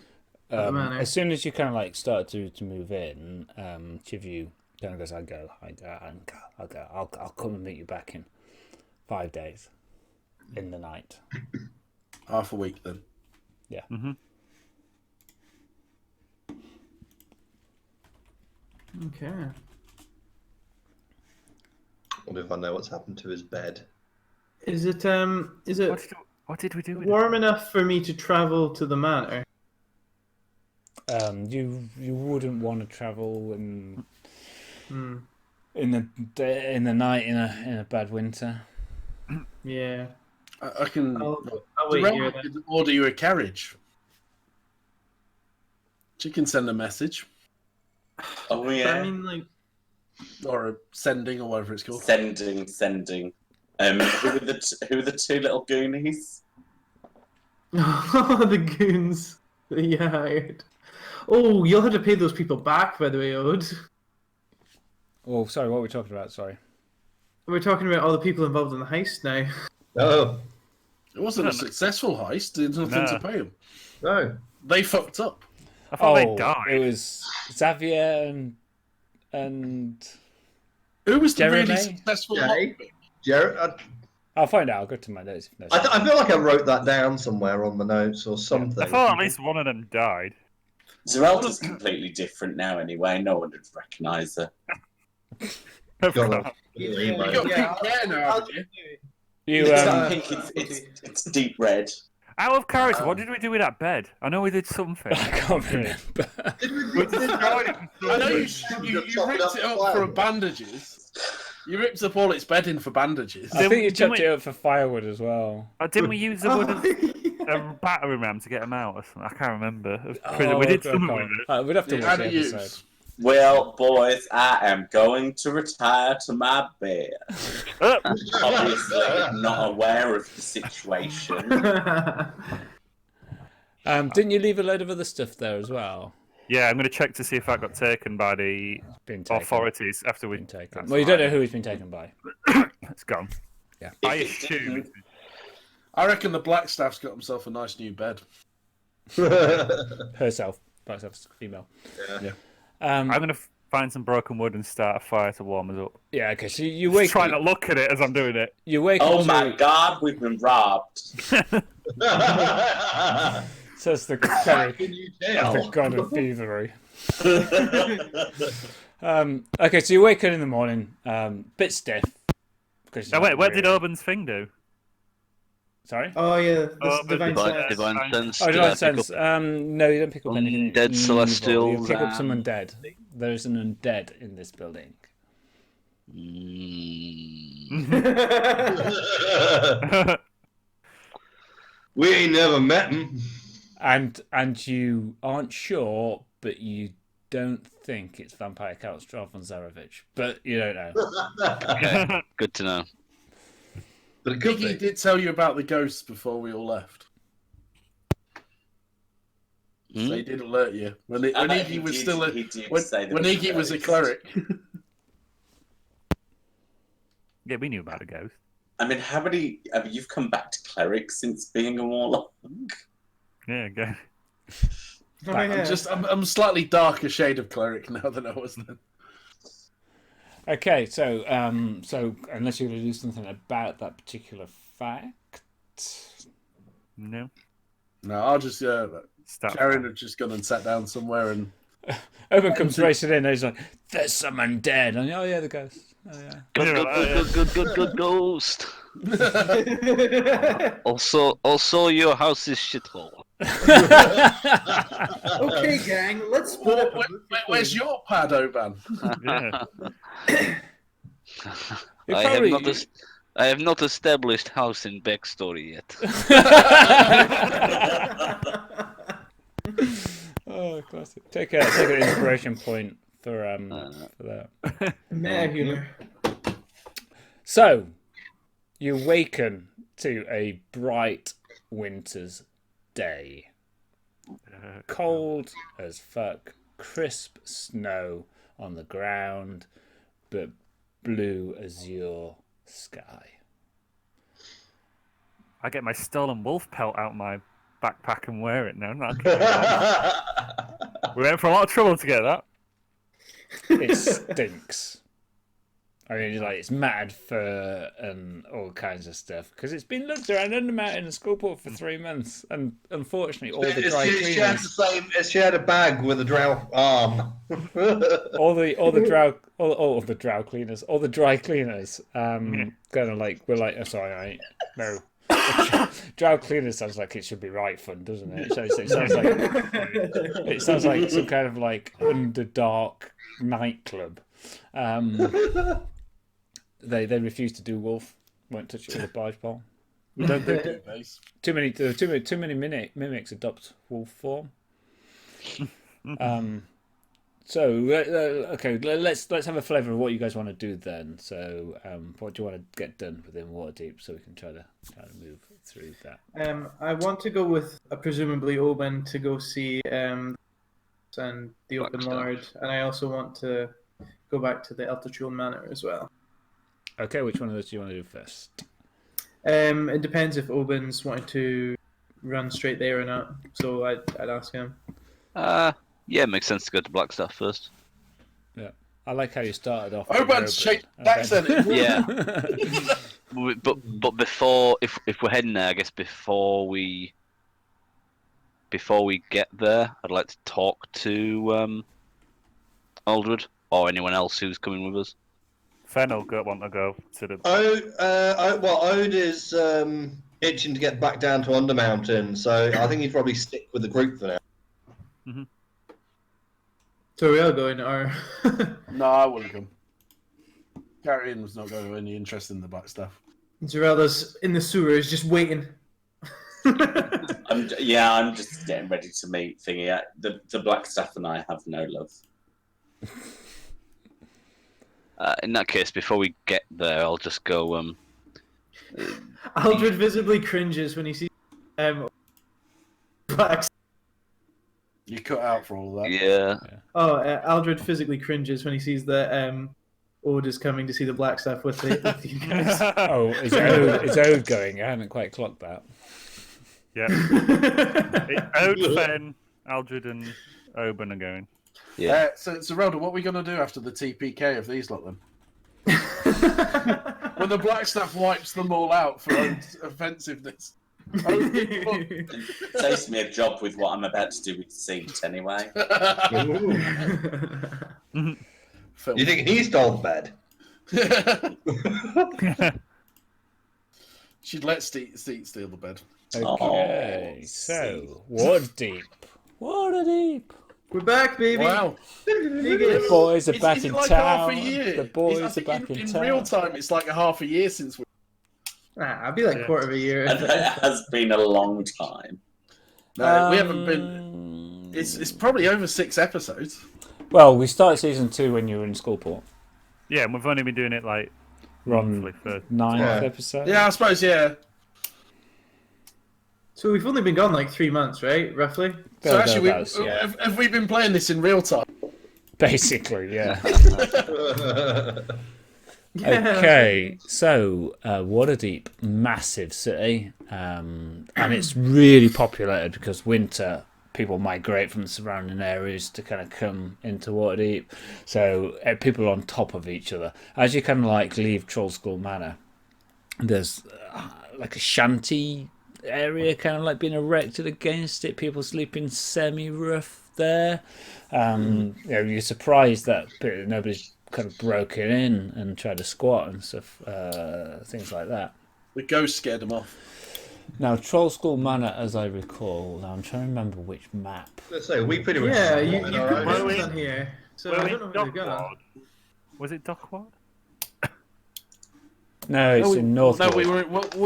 S5: at the manor.
S2: As soon as you kind of like start to move in, Chivu kind of goes, I'll go. I'll come and meet you back in 5 days in the night.
S1: Half a week then.
S2: Yeah.
S6: Mm-hmm.
S5: Okay.
S3: I wonder if I know what's happened to his bed.
S5: Is it
S6: What did we do with
S5: warm enough for me to travel to the manor?
S2: You wouldn't want to travel in
S5: Hmm.
S2: the night in a bad winter.
S5: Yeah.
S1: I can
S5: I'll wait here
S1: Zerelda
S5: then.
S1: can order you a carriage. She can send a message
S4: Oh
S5: I
S4: yeah.
S5: mean, like,
S1: or a sending or whatever it's called.
S4: Sending. Who are the two little goonies?
S5: the goons that you hired. Oh, you'll have to pay those people back, by the way, Ode.
S2: Oh, sorry, what were we talking about? Sorry.
S5: We're talking about all the people involved in the heist now.
S3: Oh,
S1: It wasn't a successful heist. There's nothing to pay them.
S3: no.
S1: They fucked up.
S6: I thought they died.
S2: It was Xavier and
S1: Who was the really
S2: Jeremy?
S1: successful
S3: Jay?
S1: lockpick?
S3: Jared,
S2: I'll find out. I'll go to my notes.
S3: I feel like I wrote that down somewhere on the notes or something.
S6: I thought at least one of them died.
S4: Zerelda's completely different now anyway. No one would recognise her.
S6: Of
S3: Got
S6: course.
S3: a-
S1: You got
S5: Yeah,
S1: pink hair now, haven't you?
S2: You
S4: It's not pink, it's deep red.
S6: Out of character, what did we do with that bed? I know we did something.
S2: I can't remember.
S6: We destroyed it.
S1: I know you ripped it up for bandages. You ripped up all its bedding for bandages.
S2: I think you
S6: Didn't
S2: chopped
S6: we-
S2: it up for firewood as well.
S6: Didn't we use the wood as
S5: Oh,
S6: a battering ram to get them out or something? I can't remember.
S2: Oh,
S6: we did
S2: okay,
S6: something
S2: okay.
S6: with it.
S2: We'd have to
S1: Yeah,
S2: watch
S1: how
S2: the
S1: to
S2: episode.
S1: use.
S4: Well, boys, I am going to retire to my bed. Obviously, not aware of the situation.
S2: Didn't you leave a load of other stuff there as well?
S6: Yeah, I'm going to check to see if that got taken by the
S2: Been taken.
S6: authorities after we.
S2: Been taken.
S6: That's
S2: Well, you don't
S6: fine.
S2: know who he's been taken by.
S6: It's gone.
S2: Yeah.
S6: I
S4: If it
S6: assume.
S4: didn't-
S1: I reckon the Blackstaff's got himself a nice new bed.
S2: Herself. Blackstaff's female.
S1: Yeah.
S6: I'm going to find some broken wood and start a fire to warm us up.
S2: Yeah. Okay. So you wake.
S6: Trying to look at it as I'm doing it.
S2: You wake.
S4: Oh
S2: up
S4: my
S2: to-
S4: god, we've been robbed.
S2: Says the cleric.
S3: Can you
S2: The
S3: tell?
S2: god of thievery. Okay, so you wake up in the morning, bit stiff. Because
S6: Oh, wait, what did Oban's thing do?
S2: Sorry?
S5: Oh yeah,
S6: Oh,
S5: this divine
S6: but-
S5: sense.
S7: Divine sense.
S2: Oh,
S7: did I
S2: divine
S7: pick
S2: sense.
S7: up-
S2: No, you don't pick up anything.
S7: Undead
S2: evil.
S7: celestials
S2: You pick up some
S7: and-
S2: undead. There is an undead in this building.
S7: Mm.
S3: We ain't never met him.
S2: And you aren't sure, but you don't think it's Vampire Count Stravan Zarevich. But you don't know.
S7: Okay, good to know.
S3: But it could
S1: Iggy
S3: be.
S1: did tell you about the ghosts before we all left.
S7: Hmm?
S1: They did alert you when
S4: I know
S1: Iggy was still a
S4: he did
S1: when,
S4: say there
S1: when
S4: was
S1: Iggy was a
S4: ghost.
S1: cleric.
S6: Yeah, we knew about a ghost.
S4: I mean, how many have you've come back to cleric since being a warlock?
S6: Yeah, go.
S5: Oh, yeah.
S1: I'm slightly darker shade of cleric now than I was then.
S2: Okay, so unless you're going to do something about that particular fact.
S6: No.
S1: No, I'll just
S6: Start.
S1: Sharon had just gone and sat down somewhere and
S2: Oban comes racing in and he's like, there's some undead. And oh yeah, the ghost. Oh yeah.
S7: Good ghost. Also, your house is shithole.
S5: Okay, gang, let's split up.
S1: where's your pad, Oban?
S6: Yeah.
S2: You
S7: I
S2: probably-
S7: have not established house in backstory yet.
S2: Oh, classic. Take an inspiration point for that.
S5: Meta humor.
S2: So, you waken to a bright winter's day. Cold as fuck, crisp snow on the ground, but blue azure sky.
S6: I get my stolen wolf pelt out my backpack and wear it now. Not kidding around. We went for a lot of trouble to get that.
S2: It stinks. I mean, like, it's mad fur and all kinds of stuff because it's been looked around Undermountain and Skullport for 3 months, and unfortunately, all the dry
S3: She had
S2: cleaners,
S3: the same. She had a bag with a drow arm.
S2: all the dry cleaners, kind of like we're like, oh, sorry, I ain't. No. Drow cleaner sounds like it should be right fun, doesn't it? So it sounds like some kind of like underdark nightclub. They refuse to do wolf. Won't touch it with a barge pole.
S1: We don't do base.
S2: Too many mimics adopt wolf form. So okay, let's have a flavour of what you guys want to do then. So what do you want to get done within Waterdeep so we can try to move through that?
S5: I want to go with presumably Oban to go see and the Open
S7: Blackstaff.
S5: Lord, and I also want to go back to the Eltorchul Manor as well.
S2: Okay, which one of those do you want to do first?
S5: It depends if Oban's wanting to run straight there or not. So I'd ask him.
S7: Yeah, it makes sense to go to Blackstaff first.
S2: Yeah, I like how you started off.
S1: Oban's shaped accent.
S7: Yeah. But before, if we're heading there, I guess before we get there, I'd like to talk to Aldred or anyone else who's coming with us.
S6: Fenn will want to go to the.
S3: Ode is itching to get back down to Undermountain, so I think he'd probably stick with the group for now.
S6: Mm-hmm.
S5: So we are going, or
S1: No, I wouldn't come. Carrion was not going to have any interest in the back stuff.
S5: Zerelda's in the sewers just waiting.
S4: I'm just getting ready to meet Thingy. The Blackstaff and I have no love.
S7: In that case, before we get there, I'll just go.
S5: Aldred visibly cringes when he sees Black.
S1: You cut out for all that.
S7: Yeah.
S5: Aldred physically cringes when he sees that Ode is coming to see the Blackstaff with you guys.
S2: Oh, is Ode going? I haven't quite clocked that.
S6: Yeah. Ode, Fenn, Aldred, and Oban are going.
S7: Yeah.
S1: So Zerelda, what are we going to do after the TPK of these lot then? When the Blackstaff wipes them all out for offensiveness.
S4: Saves me a job with what I'm about to do with Seat anyway.
S3: You think he stole the bed?
S1: She'd let Steed steal the bed.
S2: Okay, so Waterdeep.
S5: We're back, baby.
S1: Wow.
S2: The boys are back
S1: Is
S2: in
S1: it like
S2: town.
S1: half a year?
S2: The boys
S1: I
S2: are
S1: think
S2: back in
S1: in
S2: town.
S1: real time, it's like a half a year since we.
S5: I'd be like a quarter of a year.
S4: And it has been a long time.
S1: No, we haven't been. It's probably over 6 episodes.
S2: Well, we started season 2 when you were in Skullport.
S6: Yeah, and we've only been doing it like
S2: We're on
S6: monthly for
S2: 9th episode.
S1: Yeah, I suppose. Yeah.
S5: So we've only been gone like 3 months, right? Roughly.
S1: So actually,
S2: yeah.
S1: have we been playing this in real time?
S2: Basically, yeah.
S5: Yeah.
S2: Okay, so Waterdeep, massive city, and it's really populated because winter people migrate from the surrounding areas to kind of come into Waterdeep. So people are on top of each other. As you kind of like leave Trollskull Manor, there's like a shanty area kind of like being erected against it. People sleeping semi-rough there. You're surprised that nobody's kind of broken in and tried to squat and stuff, things like that.
S1: The ghost scared them off.
S2: Now, Trollskull Manor, as I recall, now I'm trying to remember which map.
S3: Let's say we pretty much.
S5: Yeah, you
S3: all
S5: put
S3: right.
S5: this on here. So I don't know where they're going.
S6: Was it Dockward?
S2: No, it's in North.
S1: No, we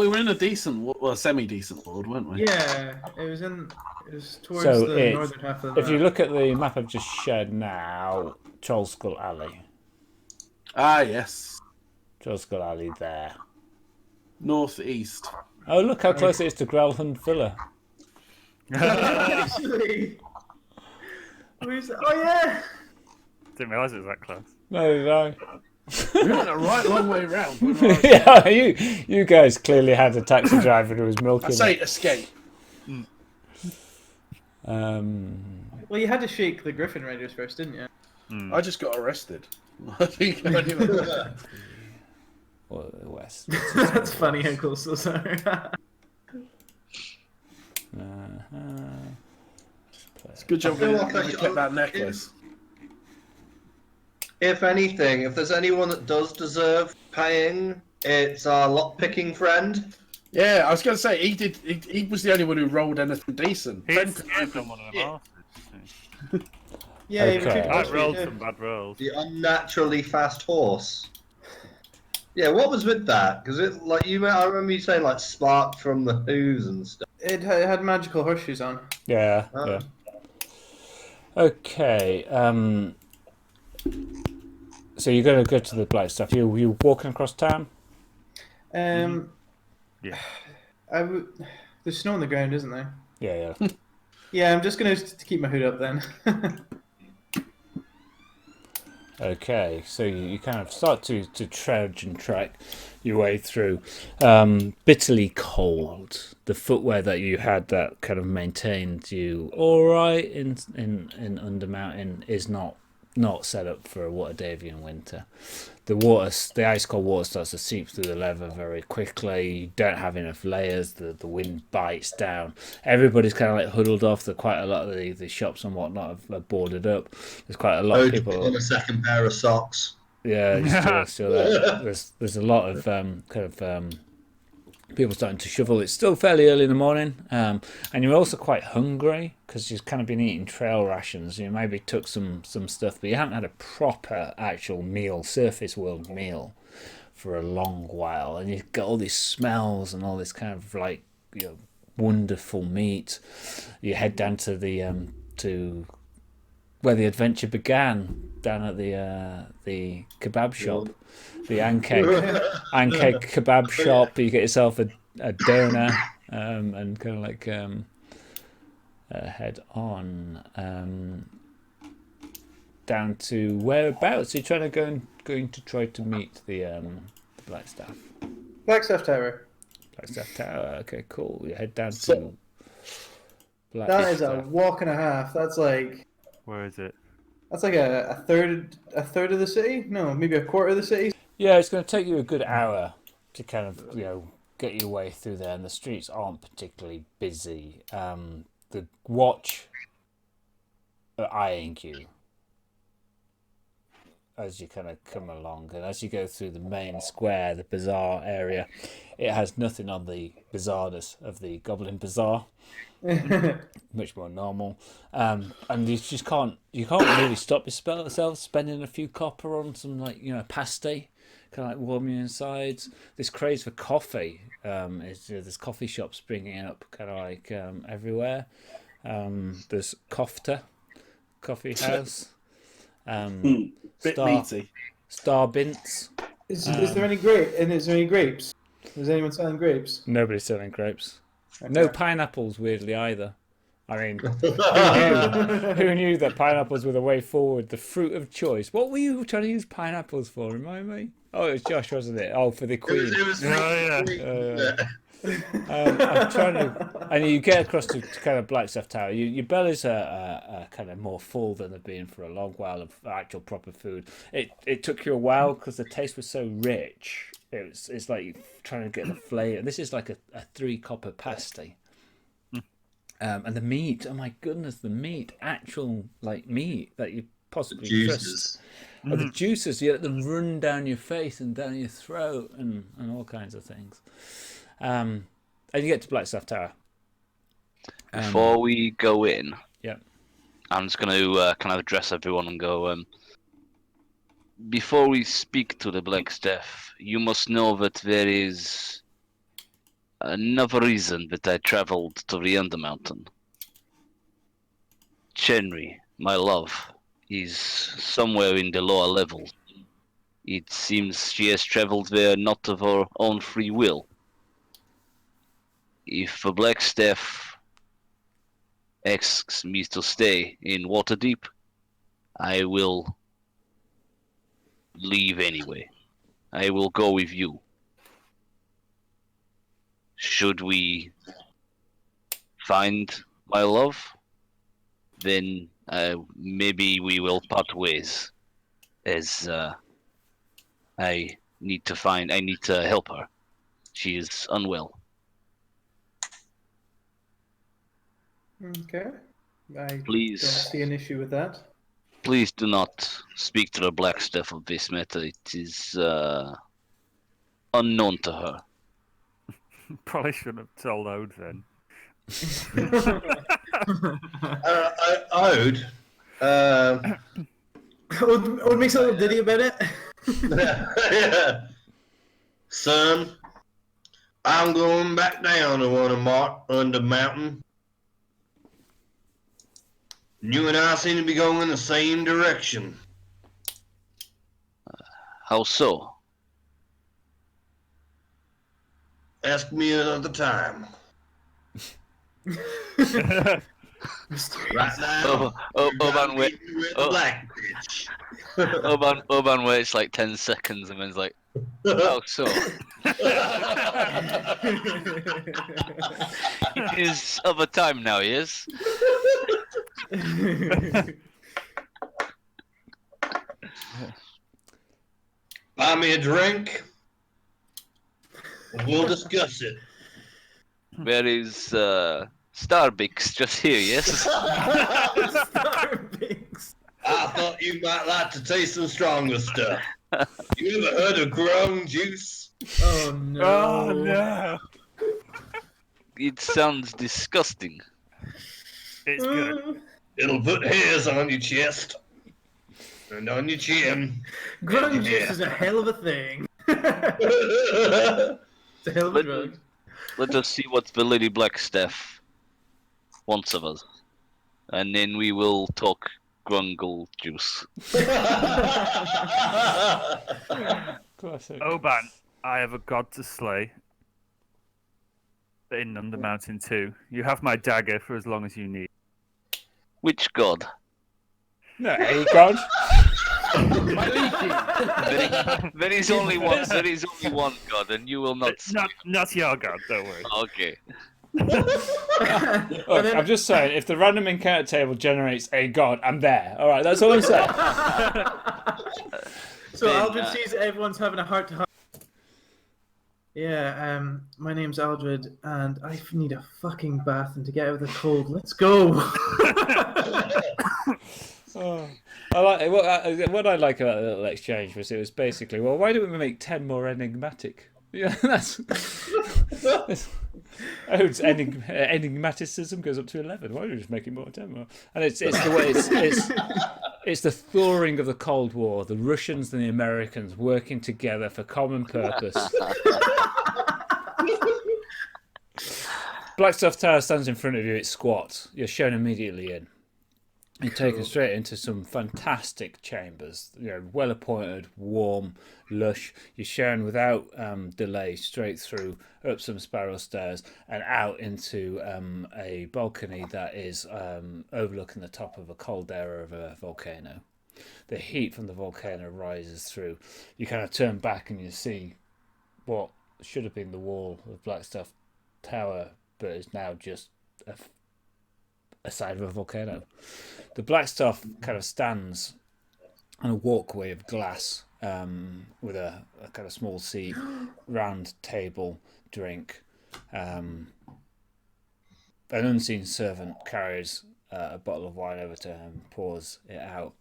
S1: were in a decent, well, semi-decent ward, weren't we?
S5: Yeah, it was towards
S2: So
S5: the northern half of the
S2: if you look at the map I've just shared now, Trollskull Alley.
S1: Ah, yes.
S2: Trollskull Alley there.
S1: Northeast.
S2: Oh, look how close it is to Grelhund Villa.
S5: Actually, oh yeah.
S6: Didn't realise it was that close.
S2: No, no.
S1: We went a right long way round. When I was-
S2: Yeah, you guys clearly had a taxi driver who was milking
S1: I say
S2: it.
S1: escape.
S5: Well, you had to shake the Griffin Raiders first, didn't you?
S1: I just got arrested. I think I only
S2: Or the west.
S5: That's funny how close those are.
S1: It's a good job we
S3: feel
S1: didn't
S3: like I
S1: we
S3: should-
S1: kept that necklace.
S3: If anything, if there's anyone that does deserve paying, it's our lock-picking friend.
S1: Yeah, I was going to say he was the only one who rolled anything decent.
S6: He's
S1: Fenn-
S6: scared on one of them horses.
S5: Yeah,
S2: Okay.
S5: you were
S6: I
S5: too
S6: rolled
S5: close,
S6: some bad rolls.
S3: The unnaturally fast horse. Yeah, what was with that? Because it, like, I remember you saying like sparked from the hooves and stuff.
S5: It had magical horseshoes on.
S2: Yeah,
S3: Oh.
S2: yeah. Okay. So you're going to go to the Blackstaff. You walking across town?
S6: Yeah.
S5: There's snow on the ground, isn't there?
S2: Yeah, yeah.
S5: Yeah, I'm just gonna keep my hood up then.
S2: Okay, so you kind of start to trudge and trek your way through. Bitterly cold. The footwear that you had that kind of maintained you all right in Undermountain is not set up for a Waterdevian winter. The ice cold water starts to seep through the leather very quickly. You don't have enough layers. The wind bites down. Everybody's kind of like huddled off. Quite a lot of the shops and whatnot have boarded up. There's quite a lot of people
S3: on a second pair of socks.
S2: Yeah, you're still there. There's a lot of people starting to shovel. It's still fairly early in the morning, and you're also quite hungry because you've kind of been eating trail rations. You maybe took some stuff, but you haven't had a proper actual meal, surface world meal, for a long while. And you've got all these smells and all this kind of like wonderful meat. You head down to the to where the adventure began, down at the kebab shop, the Ankeg kebab shop. You get yourself a doner and kind of like head on down to whereabouts. You're trying to going to try to meet the Blackstaff.
S5: Blackstaff Tower.
S2: Blackstaff Tower. Okay, cool. You head down
S1: So-
S2: to Blackstaff.
S5: That is a walk and a half. That's like
S6: Where is it?
S5: a third of the city. No, maybe a quarter of the city.
S2: Yeah, it's going to take you a good hour to kind of get your way through there, and the streets aren't particularly busy. The watch are eyeing you as you kind of come along, and as you go through the main square, the bazaar area, it has nothing on the bizarreness of the Goblin Bazaar. Much more normal, and you just can't really stop yourself spending a few copper on some pasty, kind of like warm your insides. This craze for coffee there's coffee shops springing up kind of like everywhere. There's Kofta Coffee House,
S1: Bit meaty.
S2: Star Bints.
S5: Is there any grape? And is there any grapes? Is anyone selling grapes?
S2: Nobody's selling grapes.
S5: Okay.
S2: No pineapples, weirdly, either. I mean, who knew that pineapples were the way forward, the fruit of choice? What were you trying to use pineapples for? Remind me? Oh, it was Josh, wasn't it? Oh, for the Queen.
S3: It was
S2: I'm trying to, and you get across to kind of Blackstaff Tower. Your bellies are kind of more full than they've been for a long while of actual proper food. It took you a while because the taste was so rich. It's like trying to get the flavour. This is like a 3 copper pasty. And the meat, oh my goodness, the meat, actual like meat that you possibly
S3: juices.
S2: trust. The juices, you let them run down your face and down your throat and all kinds of things. And you get to Blackstaff Tower.
S7: Before we go in,
S2: Yeah.
S7: I'm just going to kind of address everyone and go, before we speak to the Blackstaff, you must know that there is another reason that I traveled to the Undermountain. Chenry, my love, is somewhere in the lower levels. It seems she has traveled there not of her own free will. If the Blackstaff asks me to stay in Waterdeep, I will leave anyway. I will go with you. Should we find my love, then maybe we will part ways, as I need to help her. She is unwell.
S5: Okay. I
S7: Please.
S5: don't see an issue with that.
S7: Please do not speak to the Blackstaff of this matter. It is unknown to her.
S6: Probably shouldn't have told Ode then.
S3: Ode.
S5: Ode makes a little ditty about it.
S3: Yeah. Son, I'm going back down to under mountain. You and I seem to be going in the same direction.
S7: How so?
S3: Ask me another time. Right now,
S7: Oban wait.
S3: Black bitch.
S7: Oban waits like 10 seconds and then's like, how so? It is of a time now, yes?
S3: Buy me a drink. We'll discuss it.
S7: Where is Starbix? Just here, yes?
S5: Starbucks.
S3: I thought you might like to taste some stronger stuff. You ever heard of grown juice?
S5: Oh no.
S6: Oh no!
S7: It sounds disgusting.
S6: It's good.
S3: It'll put hairs on your chest and on your chin.
S5: Grunge juice is a hell of a thing. It's a hell of a drug.
S7: Let us see what the Lady Blackstaff wants of us. And then we will talk grungle juice.
S2: Classic.
S6: Oban, I have a god to slay. In Under Mountain 2. You have my dagger for as long as you need.
S7: Which god?
S2: No, a god.
S1: Mielikki.
S7: There is only one. There is only one god, and you will not.
S6: It's not your god, don't worry.
S7: Okay.
S2: Look, I'm just saying, if the random encounter table generates a god, I'm there. All right, that's all I'm saying.
S5: So
S7: Ben,
S5: Aldred sees everyone's having a heart to heart. Yeah, my name's Aldred, and I need a fucking bath and to get out of the cold. Let's go.
S2: Oh, I like what I like about the little exchange was it was basically, well, why don't we make 10 more enigmatic? Yeah, that's Ode's enigmaticism goes up to 11. Why don't we just make it more 10 more? And it's the way it's the thawing of the Cold War, the Russians and the Americans working together for common purpose. Blackstaff Tower stands in front of you. It squats. You're shown immediately in. You're taken straight into some fantastic chambers. You know, well appointed, warm, lush. You're shown without delay straight through, up some spiral stairs, and out into a balcony that is overlooking the top of a caldera of a volcano. The heat from the volcano rises through. You kind of turn back and you see what should have been the wall of Blackstaff Tower, but is now just a side of a volcano. The Blackstaff kind of stands on a walkway of glass with a kind of small seat, round table, drink. An unseen servant carries a bottle of wine over to him, pours it out.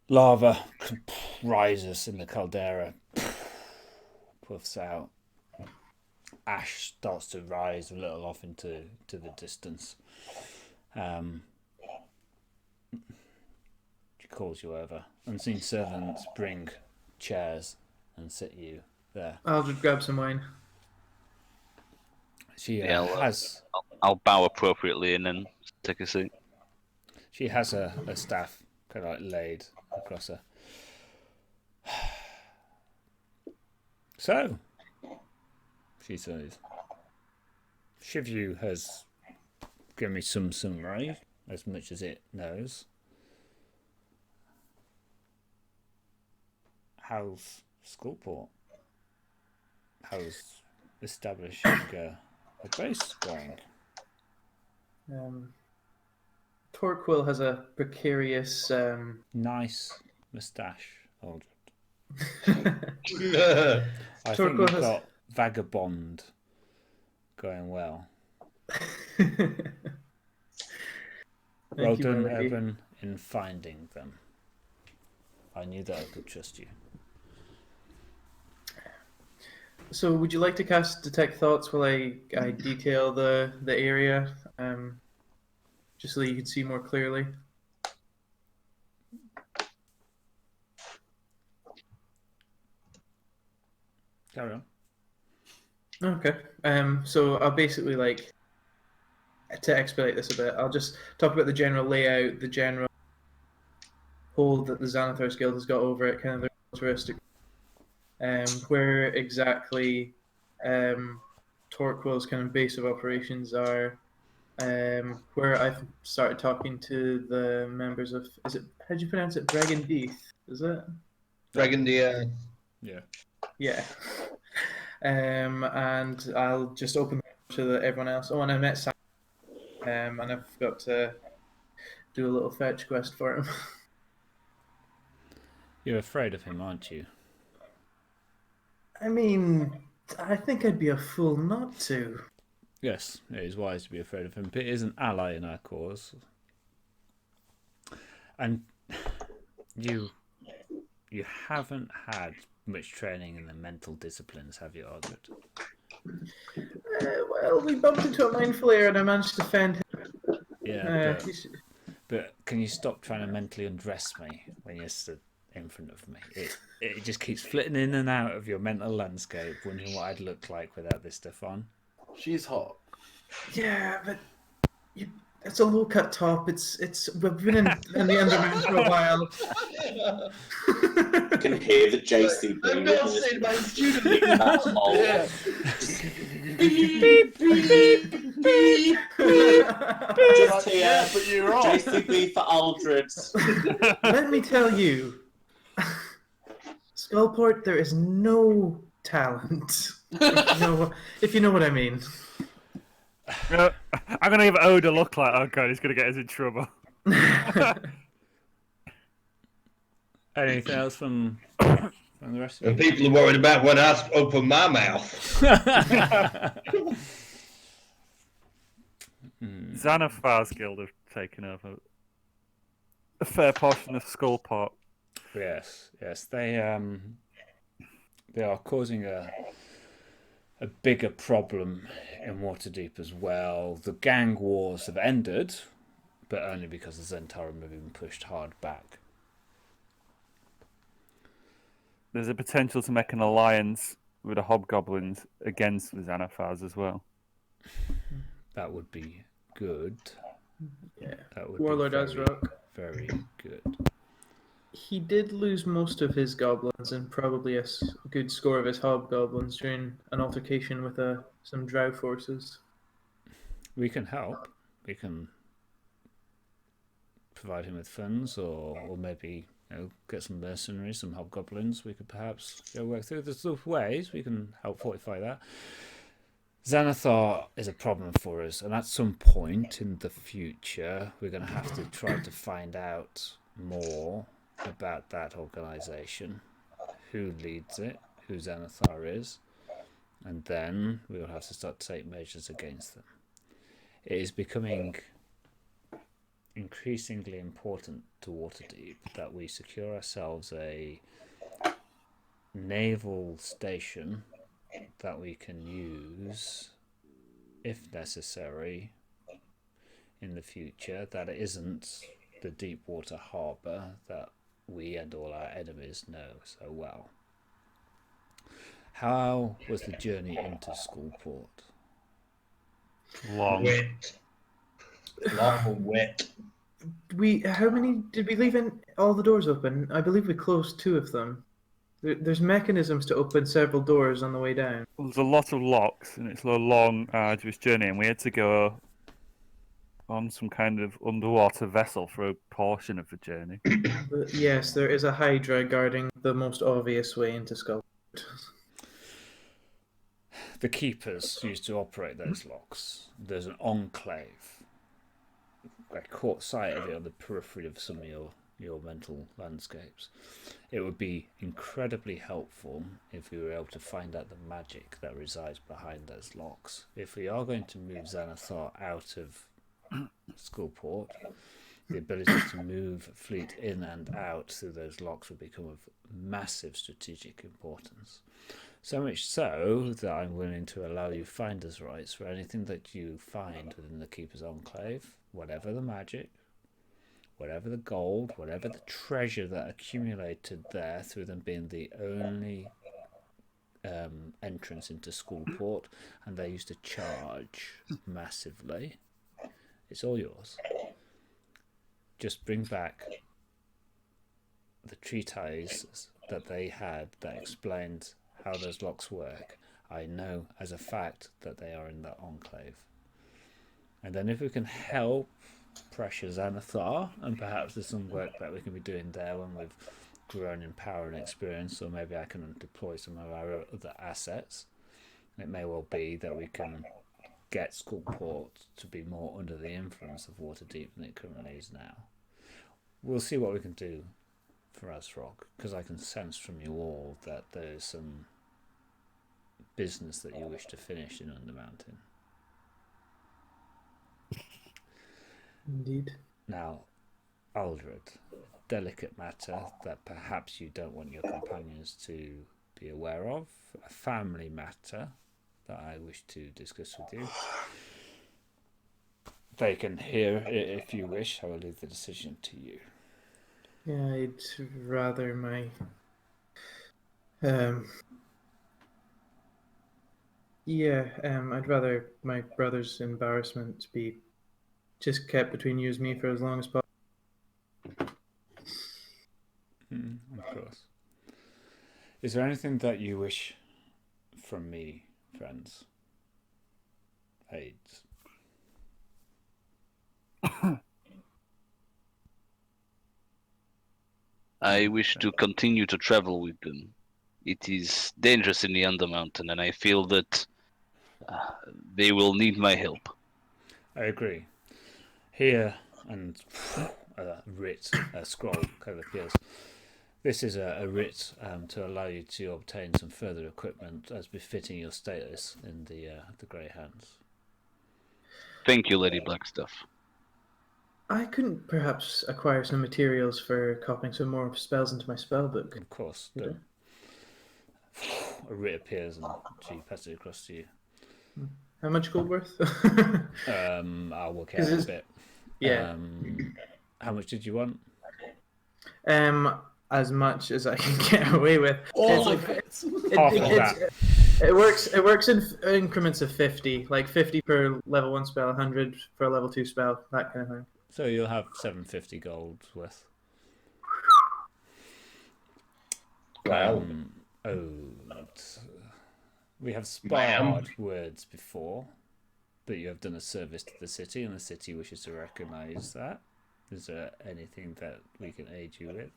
S2: Lava rises in the caldera, puffs out. Ash starts to rise a little off into the distance. She calls you over. Unseen servants bring chairs and sit you there.
S5: Aldred grabs some wine.
S2: She
S7: I'll bow appropriately and then take a seat.
S2: She has a staff kind of like laid across her. So, she says, Shivyu has given me some summary, as much as it knows. how's Skullport? How's establishing a base going?
S5: Torquil has a precarious.
S2: Nice moustache, Aldred.
S3: Yeah.
S2: I think
S5: Torquil
S2: you've
S5: has-
S2: got Vagabond going well. Well
S5: Thank you,
S2: done,
S5: Mielikki.
S2: Oban, in finding them. I knew that I could trust you.
S5: So, would you like to cast Detect Thoughts while I detail the area, just so that you can see more clearly?
S2: Carry on.
S5: Okay. So I'll basically to expedite this a bit. I'll just talk about the general layout, the general hold that the Xanathar's Guild has got over it, kind of the characteristic, where exactly Torquil's kind of base of operations are, where I've started talking to the members of, is it, how do you pronounce it? Bragandeath, is it?
S3: Dragondeer.
S2: Yeah.
S5: Yeah. And I'll just open to everyone else. Oh, and I met Sam, and I've got to do a little fetch quest for him.
S2: You're afraid of him, aren't you?
S5: I mean, I think I'd be a fool not to.
S2: Yes, it is wise to be afraid of him, but he is an ally in our cause. And you haven't had much training in the mental disciplines, have you, Aldred?
S5: Well, we bumped into a mind flayer and I managed to fend him.
S2: Yeah, but can you stop trying to mentally undress me when you're stood in front of me? It just keeps flitting in and out of your mental landscape, wondering what I'd look like without this stuff on.
S1: She's hot.
S5: Yeah, but it's a low cut top. We've been in the Underground for a while.
S4: You can hear the JCB.
S3: I've not seen my student.
S1: Yeah.
S4: Just here.
S1: Yeah, but you're on.
S4: JCB for Aldred.
S5: Let me tell you, Skullport, there is no talent. If you know what I mean.
S6: I'm gonna give Oda a look like, oh god, he's gonna get us in trouble.
S2: Anything else from the rest of
S3: And
S2: you?
S3: people are worried about when I open my mouth.
S6: Xanathar's Guild have taken over a fair portion of Skullport.
S2: Yes, they are causing a bigger problem in Waterdeep as well. The gang wars have ended, but only because the Zentarum have been pushed hard back.
S6: There's a potential to make an alliance with the Hobgoblins against the Xanathars as well.
S2: That would be good.
S5: Yeah.
S2: That would
S5: Warlord
S2: be
S5: Azrock.
S2: very good.
S5: He did lose most of his goblins and probably a good score of his hobgoblins during an altercation with some drow forces.
S2: We can help. We can provide him with funds, or maybe get some mercenaries, some hobgoblins. We could perhaps work through. There's ways we can help fortify that. Xanathar is a problem for us, and at some point in the future, we're going to have to try to find out more about that organisation, who leads it, who Xanathar is, and then we will have to start to take measures against them. It is becoming increasingly important to Waterdeep that we secure ourselves a naval station that we can use, if necessary, in the future, that it isn't the deep water harbour that we and all our enemies know so well. How was the journey into Skullport?
S6: Long.
S3: Wet. Long and wet.
S5: How many did we leave in? All the doors open? I believe we closed 2 of them. There's mechanisms to open several doors on the way down.
S6: There's a lot of locks, and it's a long, arduous journey, and we had to go on some kind of underwater vessel for a portion of the journey.
S5: But yes, there is a Hydra guarding the most obvious way into Skull.
S2: The keepers used to operate those locks. There's an enclave. I caught sight of it on the periphery of some of your mental landscapes. It would be incredibly helpful if we were able to find out the magic that resides behind those locks. If we are going to move Xanathar out of Skullport, the ability to move fleet in and out through those locks would become of massive strategic importance. So much so that I'm willing to allow you finder's rights for anything that you find within the Keeper's Enclave, whatever the magic, whatever the gold, whatever the treasure that accumulated there through them being the only entrance into Skullport, and they used to charge massively. It's all yours. Just bring back the treatise that they had that explained how those locks work. I know as a fact that they are in that enclave. And then if we can help pressure Xanathar, and perhaps there's some work that we can be doing there when we've grown in power and experience, or maybe I can deploy some of our other assets. It may well be that we can get Skullport to be more under the influence of Waterdeep than it currently is now. We'll see what we can do for Azrog, because I can sense from you all that there's some business that you wish to finish in Undermountain.
S5: Indeed.
S2: Now, Aldred, delicate matter that perhaps you don't want your companions to be aware of, a family matter that I wish to discuss with you. They can hear it if you wish. I will leave the decision to you.
S5: Yeah, I'd rather my I'd rather my brother's embarrassment be just kept between you and me for as long as possible.
S2: Of course. Is there anything that you wish from me, friends? Aids.
S7: I wish to continue to travel with them. It is dangerous in the Undermountain, and I feel that they will need my help.
S2: I agree. Here, and a writ, a scroll kind of appears. This is a writ to allow you to obtain some further equipment as befitting your status in the Grey Hands.
S7: Thank you, Lady Blackstaff.
S5: I couldn't perhaps acquire some materials for copying some more spells into my spell book.
S2: Of course.
S5: Yeah.
S2: A writ appears and she passes it across to you.
S5: How much gold worth?
S2: I'll work out a bit.
S5: Yeah.
S2: How much did you want?
S5: As much as I can get away with.
S1: All of it.
S2: Half of that.
S5: It works in increments of 50, like 50 per level 1 spell, 100 for a level 2 spell, that kind of thing.
S2: So you'll have 750 gold worth.
S3: Wow.
S2: We have sparred words before that you have done a service to the city, and the city wishes to recognise that. Is there anything that we can aid you with?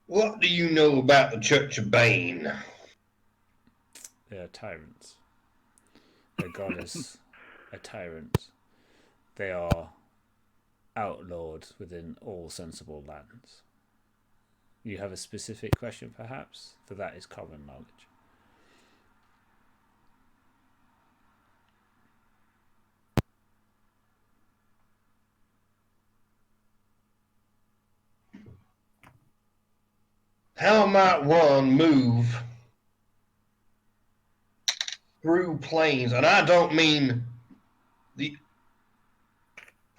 S3: What do you know about the Church of Bane?
S2: They are tyrants. Their goddess, a tyrant. They are outlawed within all sensible lands. You have a specific question, perhaps? For that is common knowledge.
S3: How might one move through planes? And I don't mean the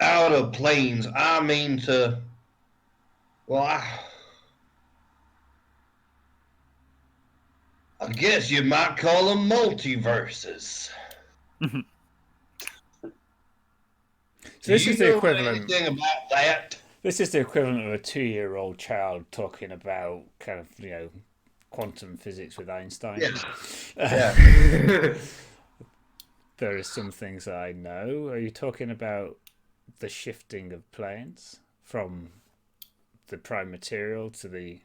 S3: outer planes. I mean to, well, I guess you might call them multiverses.
S2: So this is the equivalent.
S3: Anything about that?
S2: This is the equivalent of a 2-year-old child talking about kind of, quantum physics with Einstein.
S3: Yeah.
S2: there are some things that I know. Are you talking about the shifting of planes from the prime material to the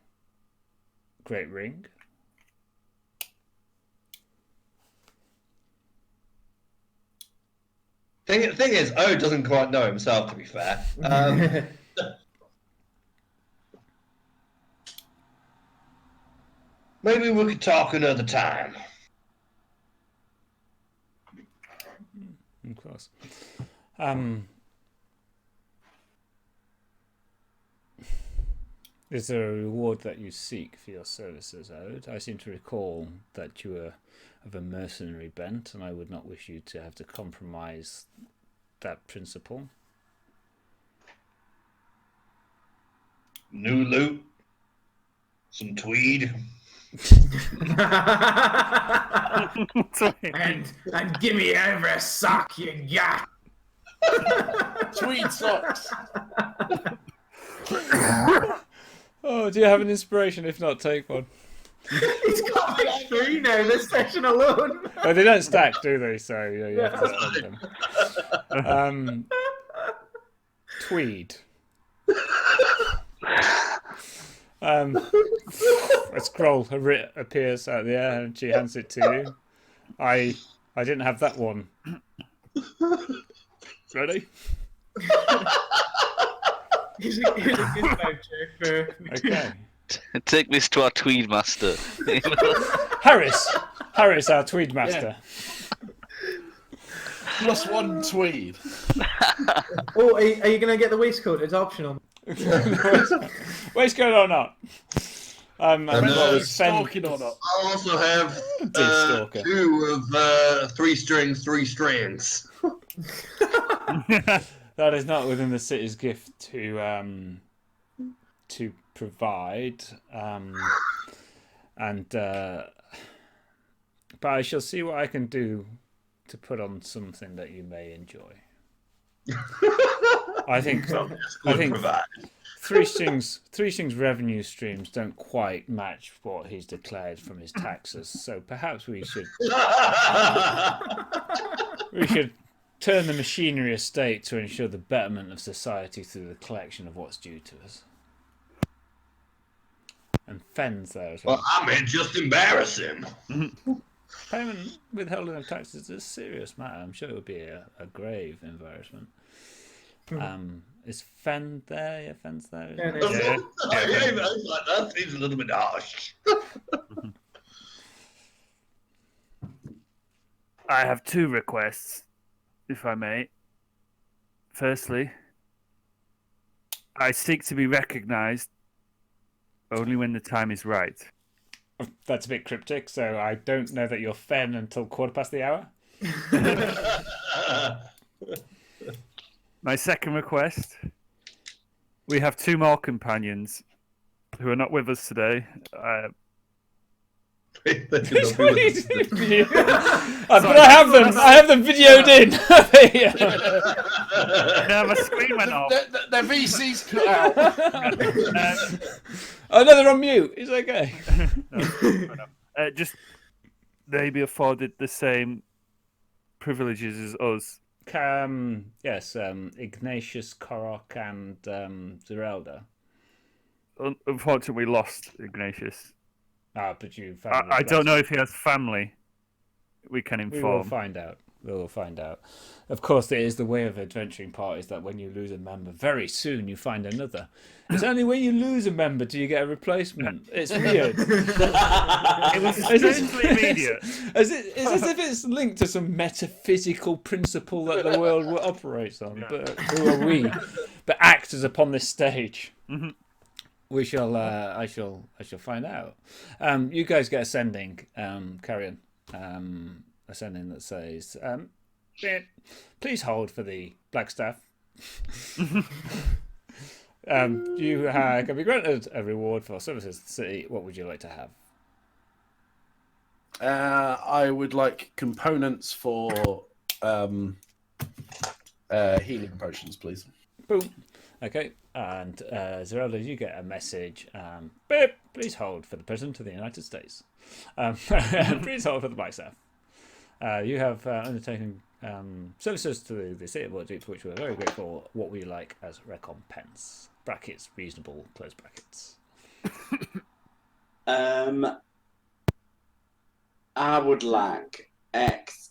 S2: Great Ring?
S3: Thing is, O doesn't quite know himself, to be fair. Maybe we could talk another time.
S2: Of course. Is there a reward that you seek for your services, Ode? I seem to recall that you were of a mercenary bent, and I would not wish you to have to compromise that principle.
S3: New loot, some tweed.
S5: and give me every sock you got.
S1: Tweed socks.
S2: Oh, do you have an inspiration? If not, take one.
S5: He's got like 3 now this session alone.
S2: Oh, they don't stack, do they? So you have to spend them. Tweed. A scroll appears out of the air and she hands it to you. I didn't have that one. Ready?
S5: Here's a good voucher for...
S2: Okay.
S7: Take this to our Tweed master.
S2: Harris, our Tweed master.
S1: +1 tweed.
S5: Oh, are you going to get the waistcoat? It's optional.
S2: Waistcoat or not?
S1: Stalking or not?
S3: I also have
S2: Stalker.
S3: 2 of 3 strings, 3 strands.
S2: That is not within the city's gift to provide, but I shall see what I can do to put on something that you may enjoy. I think three strings revenue streams don't quite match what he's declared from his taxes, so perhaps we should turn the machinery estate to ensure the betterment of society through the collection of what's due to us. And Fenn's there as well.
S3: Well, I mean, just embarrass him.
S2: Payment withholding of taxes is a serious matter. I'm sure it would be a grave embarrassment. Is Fenn there? Yeah, Fenn's there.
S5: Yeah,
S3: That seems a little bit harsh.
S6: I have 2 requests, if I may. Firstly, I seek to be recognised only when the time is right.
S2: That's a bit cryptic, so I don't know that you're Fenn until 1/4 the hour.
S6: My second request, we have 2 more companions who are not with us today.
S2: But I have them. I have them videoed in.
S6: No, my screen went off.
S1: Their VC's cut out.
S2: Oh no, they're on mute. It's okay.
S6: No. Just they be afforded the same privileges as us.
S2: Yes, Ignatius, Cleric, and Zerelda.
S6: Unfortunately, we lost Ignatius.
S2: But you.
S6: I don't know if he has family. We can inform.
S2: We will find out. We will find out. Of course, it is the way of adventuring parties that when you lose a member, very soon you find another. It's only when you lose a member do you get a replacement. It's weird.
S6: It was strangely immediate.
S2: It's as if it's linked to some metaphysical principle that the world operates on. But who are we? But actors upon this stage.
S6: Mm-hmm.
S2: We shall. I shall find out. You guys get a sending. Carry on. A sending that says, "Please hold for the Blackstaff." You can be granted a reward for services to the city. What would you like to have?
S1: I would like components for healing potions, please.
S2: Boom. Okay. And Zerelda, you get a message. Beep, please hold for the President of the United States. Please hold for the Blackstaff. You have undertaken services to the city of Waterdeep, for which we're very grateful. What we like as recompense. Brackets, reasonable, close brackets.
S4: I would like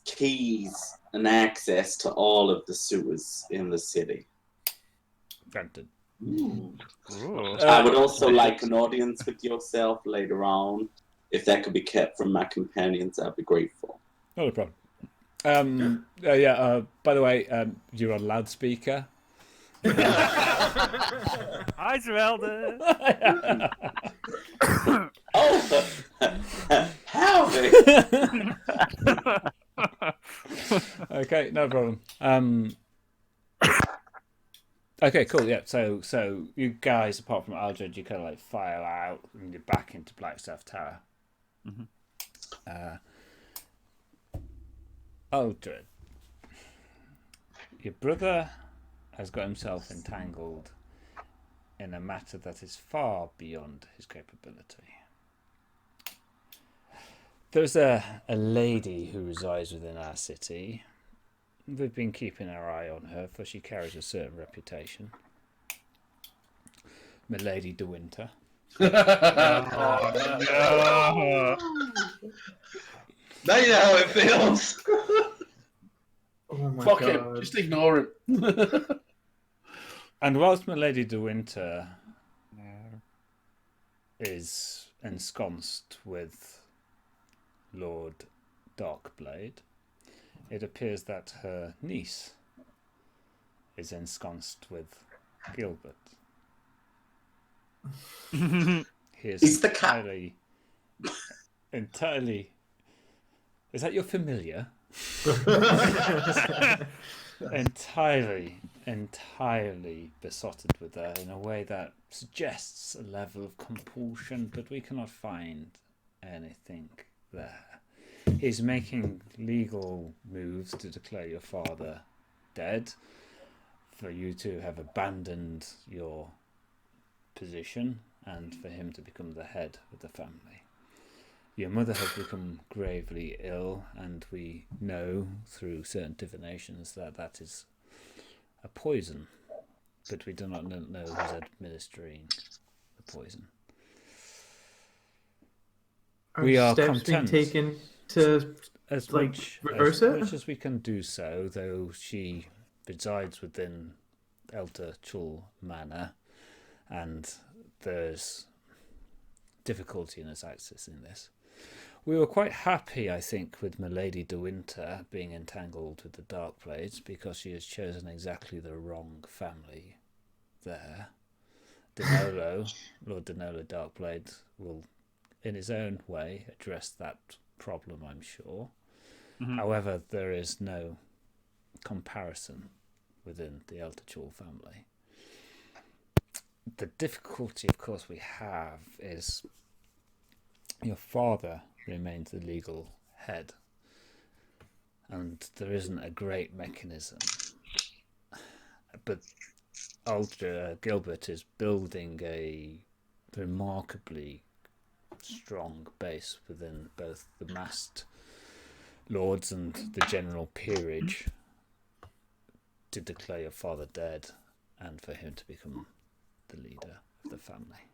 S4: keys and access to all of the sewers in the city.
S2: Granted.
S6: Ooh.
S4: I would also like an audience with yourself later on. If that could be kept from my companions, I'd be grateful.
S2: Not a problem. By the way, you're on loudspeaker.
S6: Hi, Zerelda.
S4: Oh, howdy!
S2: Okay, no problem. Okay, cool. Yeah. So you guys, apart from Aldred, you kind of like file out and you're back into Blackstaff Tower. Aldred, your brother has got himself entangled in a matter that is far beyond his capability. There's a lady who resides within our city. We've been keeping our eye on her, for she carries a certain reputation. Milady de Winter.
S3: Now you know how it feels.
S5: Oh my
S1: Fuck
S5: god.
S1: him. Just ignore him.
S2: And whilst Milady de Winter is ensconced with Lord Darkblade, it appears that her niece is ensconced with Gilbert. He is
S4: He's the cat.
S2: entirely. Is that your familiar? entirely besotted with her in a way that suggests a level of compulsion, but we cannot find anything there. He's making legal moves to declare your father dead, for you to have abandoned your position, and for him to become the head of the family. Your mother has become gravely ill, and we know through certain divinations that that is a poison, but we do not know who's administering the poison. We are
S5: steps being
S2: content
S5: taken to
S2: as
S5: reverse it?
S2: much as we can do so, though she resides within Eltorchul Manor, and there's difficulty in us accessing this. We were quite happy, I think, with Milady de Winter being entangled with the Darkblades, because she has chosen exactly the wrong family there. Lord Denolo Darkblade will, in his own way, address that problem, I'm sure. However, there is no comparison within the Eltorchul family. The difficulty, of course, we have is your father remains the legal head, and there isn't a great mechanism. But Gilbert is building a remarkably strong base within both the masked lords and the general peerage to declare your father dead, and for him to become the leader of the family.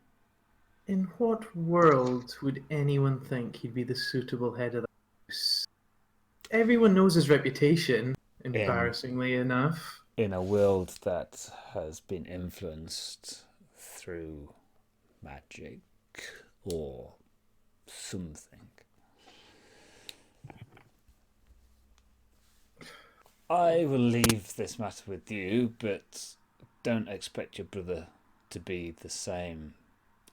S5: In what world would anyone think he'd be the suitable head of the house? Everyone knows his reputation, embarrassingly enough.
S2: In a world that has been influenced through magic or something. I will leave this matter with you, but don't expect your brother to be the same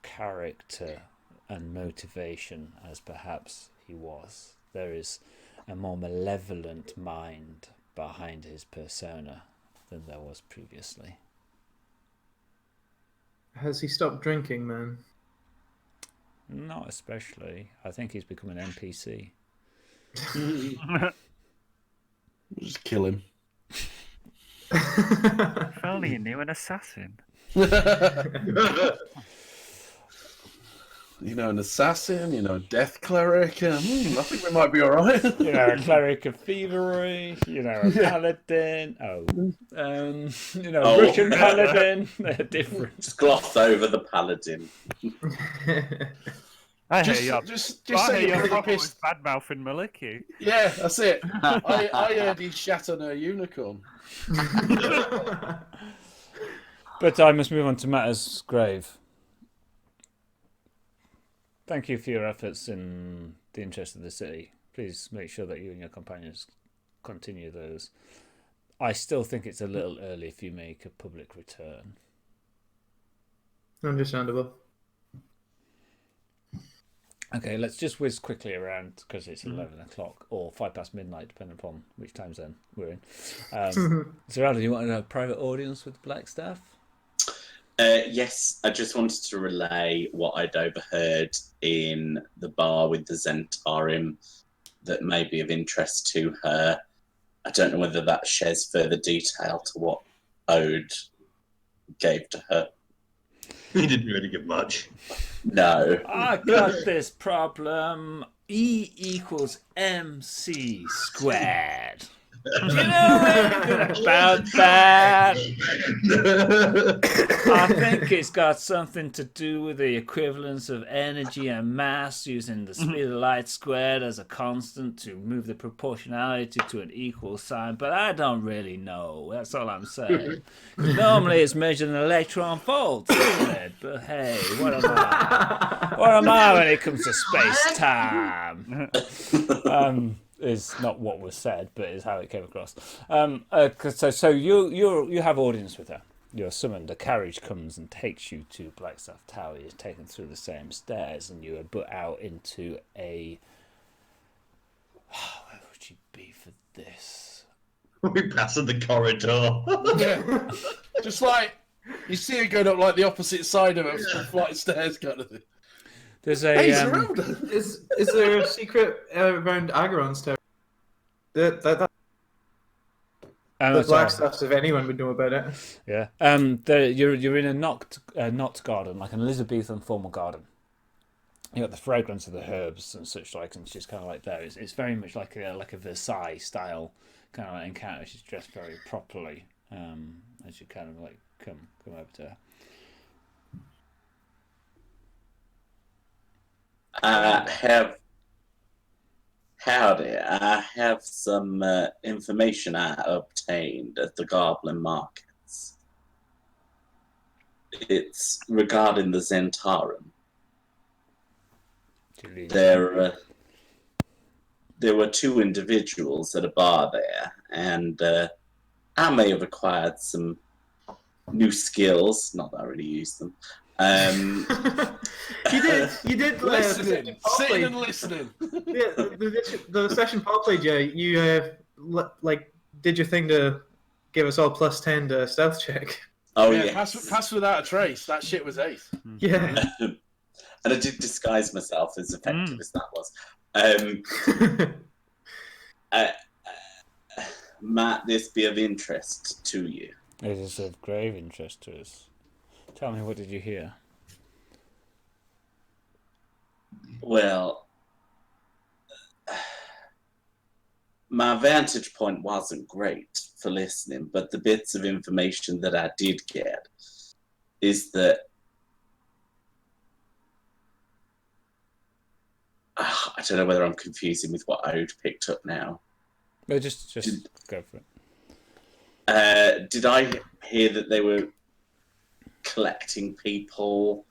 S2: character and motivation as perhaps he was. There is a more malevolent mind behind his persona than there was previously.
S5: Has he stopped drinking, man?
S2: Not especially. I think he's become an NPC.
S1: Just kill him.
S6: If only you knew an assassin.
S1: an assassin, a death cleric. I think we might be all right.
S2: A cleric of thievery, a paladin. Russian paladin. They're different.
S4: Just gloss over the paladin.
S6: I hear you're
S1: just
S6: I
S1: say
S6: hear
S1: you're
S6: your
S1: pretty
S6: problem
S1: pissed.
S6: was bad-mouthing Mielikki.
S1: Yeah, that's it. I heard he shat on a unicorn.
S2: But I must move on to matters grave. Thank you for your efforts in the interest of the city. Please make sure that you and your companions continue those. I still think it's a little early if you make a public return.
S5: Understandable.
S2: Okay, let's just whiz quickly around because it's 11 o'clock or 5 past midnight, depending upon which time zone we're in. Zerelda, do you want a private audience with Blackstaff?
S4: Yes, I just wanted to relay what I'd overheard in the bar with the Zentarim that may be of interest to her. I don't know whether that shares further detail to what Ode gave to her.
S3: He didn't really give much.
S4: No.
S2: I got this problem. E equals MC squared. Do you know anything about that? I think it's got something to do with the equivalence of energy and mass using the speed of light squared as a constant to move the proportionality to an equal sign, but I don't really know. That's all I'm saying. 'Cause normally it's measured in electron volts, isn't it? But hey, what am I? What am I when it comes to space-time? Is not what was said, but is how it came across. So you have audience with her. You're summoned. A carriage comes and takes you to Blackstaff Tower. You're taken through the same stairs, and you are put out into a. Where would you be for this?
S3: We pass in the corridor.
S1: Yeah, just like you see her going up like the opposite side of a flight of stairs, kind of thing.
S2: There's a.
S1: Hey, Zerelda!
S5: Is there a secret around Agaron's tower? The Blackstaffs, if anyone would know about it.
S2: Yeah. You're in a knot garden, like an Elizabethan formal garden. You got the fragrance of the herbs and such like, and she's kind of like there. It's very much like a Versailles style kind of encounter. She's dressed very properly, as you kind of like come over to her.
S4: Howdy, I have some information I obtained at the Goblin markets. It's regarding the Zentarim. There were two individuals at a bar there, and I may have acquired some new skills. Not that I really use them.
S5: You did
S1: Listening, sitting and listening.
S5: Yeah, the session Paul played, you did your thing to give us all +10 to stealth check.
S4: Oh
S1: yeah,
S4: yeah,
S1: pass without a trace. That shit was ace.
S5: Yeah.
S4: And I did disguise myself as effective as that was. Might this be of interest to you?
S2: It is of grave interest to us. Tell me, what did you hear?
S4: Well, my vantage point wasn't great for listening, but the bits of information that I did get is that I don't know whether I'm confusing with what Ode picked up now.
S2: No, just go for it.
S4: Did I hear that they were collecting people?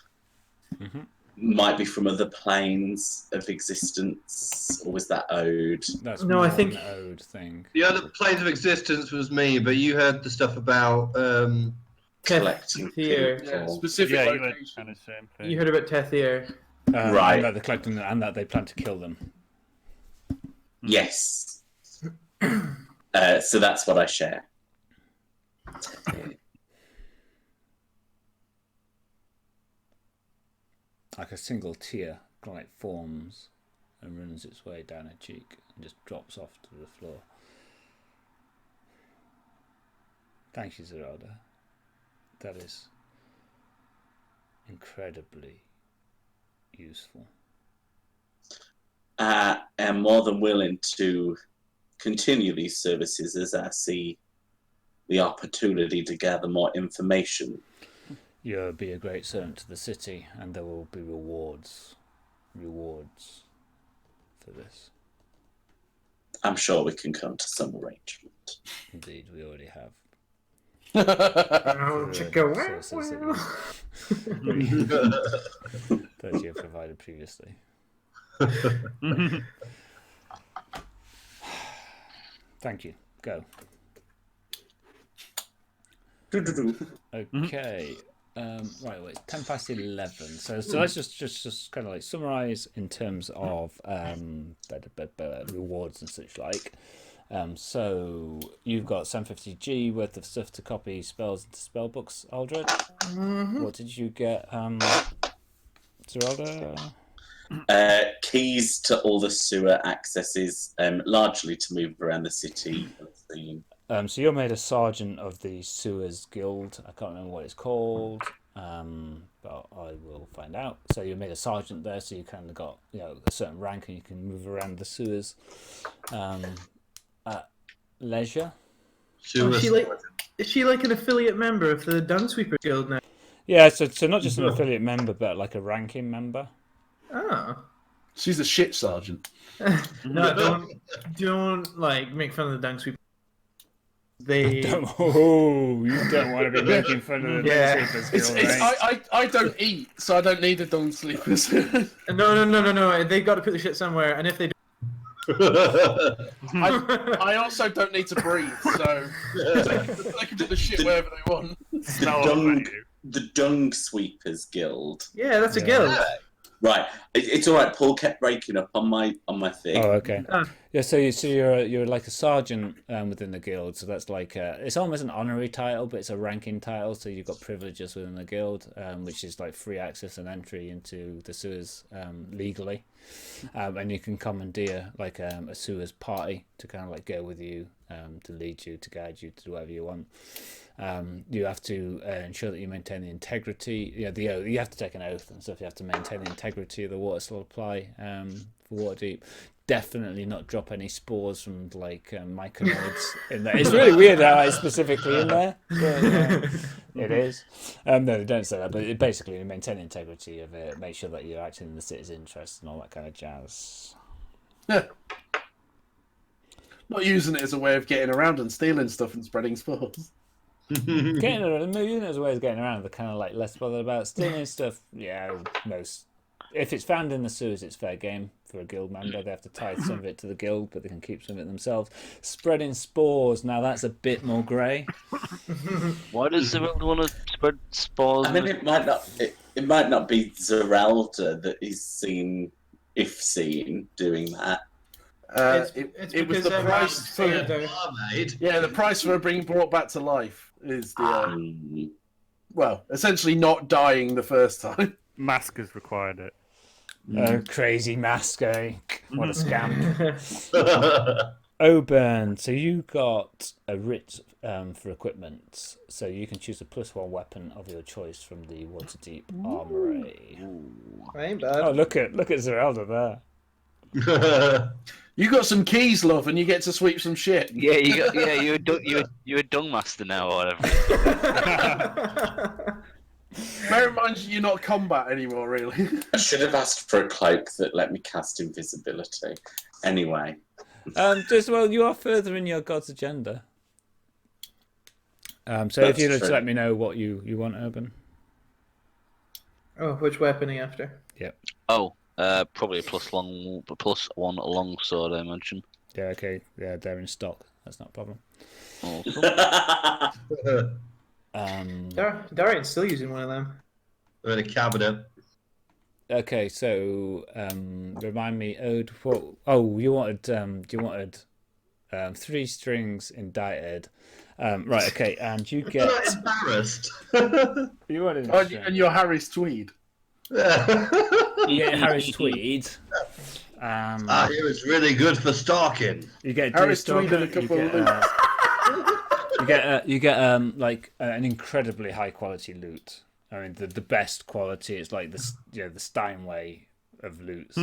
S2: Mm-hmm.
S4: Might be from other planes of existence, or was that Ode?
S2: That's
S5: No,
S2: more
S5: I think-
S2: an Ode thing.
S3: The other planes of existence was me, but you heard the stuff about
S4: Collecting
S5: Here.
S4: people.
S1: Yeah, specific
S6: Yeah, you were
S1: location.
S6: kind of same thing.
S5: You heard about Tethier.
S4: Right.
S2: And that they're collecting them, and that they plan to kill them.
S4: Yes. So that's what I share.
S2: Like a single tear, like forms and runs its way down her cheek and just drops off to the floor. Thank you, Zerelda. That is incredibly useful?
S4: I'm more than willing to continue these services as I see the opportunity to gather more information.
S2: You'll be a great servant to the city, and there will be rewards for this.
S4: I'm sure we can come to some arrangement.
S2: Indeed, we already have.
S5: Oh, chicka,
S2: Sources that you have provided previously. Thank you. Go. Okay. Right, well, it's 10 past 11. So let's just kind of like summarize in terms of rewards and such like. So you've got 750G worth of stuff to copy spells into spell books, Aldred. What did you get, Zerelda?
S4: Keys to all the sewer accesses, largely to move around the city.
S2: So you're made a sergeant of the Sewers Guild. I can't remember what it's called, but I will find out. So you're made a sergeant there, so you kind of got a certain rank, and you can move around the sewers at leisure.
S5: Is she like an affiliate member of the Dunsweeper Guild now?
S2: Yeah, so not just an affiliate member, but like a ranking member.
S5: Oh.
S1: She's a shit sergeant.
S5: No, don't like make fun of the Dunsweeper.
S2: You don't want to be making fun of the Dunsweepers Guild, right?
S1: I don't eat, so I don't need a Dunsweepers.
S5: No. They got to put the shit somewhere, and if they do...
S1: I also don't need to breathe, so they can do the shit wherever they want.
S4: The Dung Sweepers Guild.
S5: Yeah, that's a guild.
S4: Right, it's all right. Paul kept breaking up on my thing.
S2: Oh, okay. Yeah, so you're like a sergeant within the guild. So that's like it's almost an honorary title, but it's a ranking title. So you've got privileges within the guild, which is like free access and entry into the sewers legally, and you can commandeer like a sewers party to kind of like go with you, to lead you, to guide you, to do whatever you want. You have to ensure that you maintain the integrity. You have to take an oath and stuff. You have to maintain the integrity of the water supply for Waterdeep. Definitely not drop any spores from like myconoids in there. It's really weird how it's specifically in there, but it is. No, they don't say that, but it basically maintain the integrity of it. Make sure that you're acting in the city's interest and all that kind of jazz.
S1: Yeah. Not using it as a way of getting around and stealing stuff and spreading spores.
S2: Getting around, as a way of getting around, they're kind of like less bothered about stealing stuff. Yeah, no. If it's found in the sewers, it's fair game for a guild member. They have to tithe some of it to the guild, but they can keep some of it themselves. Spreading spores, now that's a bit more grey.
S7: Why does Zerelda want to spread spores?
S4: I mean, it might not be Zerelda that is seen, if seen, doing that.
S1: It was the price for the price for being brought back to life is the essentially not dying the first time.
S6: Mask has required it.
S2: Crazy mask, eh? What a scam. Oban, so you got a writ for equipment, so you can choose a +1 weapon of your choice from the Waterdeep Armory.
S5: Ain't bad.
S2: Oh, look at Zerelda there.
S1: You got some keys, love, and you get to sweep some shit.
S7: Yeah, you're a dung master now or whatever.
S1: Bear in mind, you're not combat anymore, really.
S4: I should have asked for a cloak that let me cast invisibility. Anyway.
S2: You are further in your god's agenda. So if you'd just let me know what you want, Oban.
S5: Oh, which weapon are you after?
S2: Yep.
S7: Oh, probably a +1 longsword, I imagine.
S2: Yeah, okay. Yeah, they're in stock. That's not a problem.
S5: Darian's still using one of them.
S3: They're in a cabinet.
S2: Okay, so remind me, Ode. What? Oh, you wanted 3 strings indicted. Right. Okay, and you get.
S3: I'm not embarrassed.
S2: You wanted.
S1: And you're Harris Tweed.
S2: You get Harris Tweed.
S3: I hear it's really good for stalking.
S2: You get
S1: Harris Tweed and a couple of
S2: you get like an incredibly high quality loot. I mean, the best quality is like the Steinway of loots,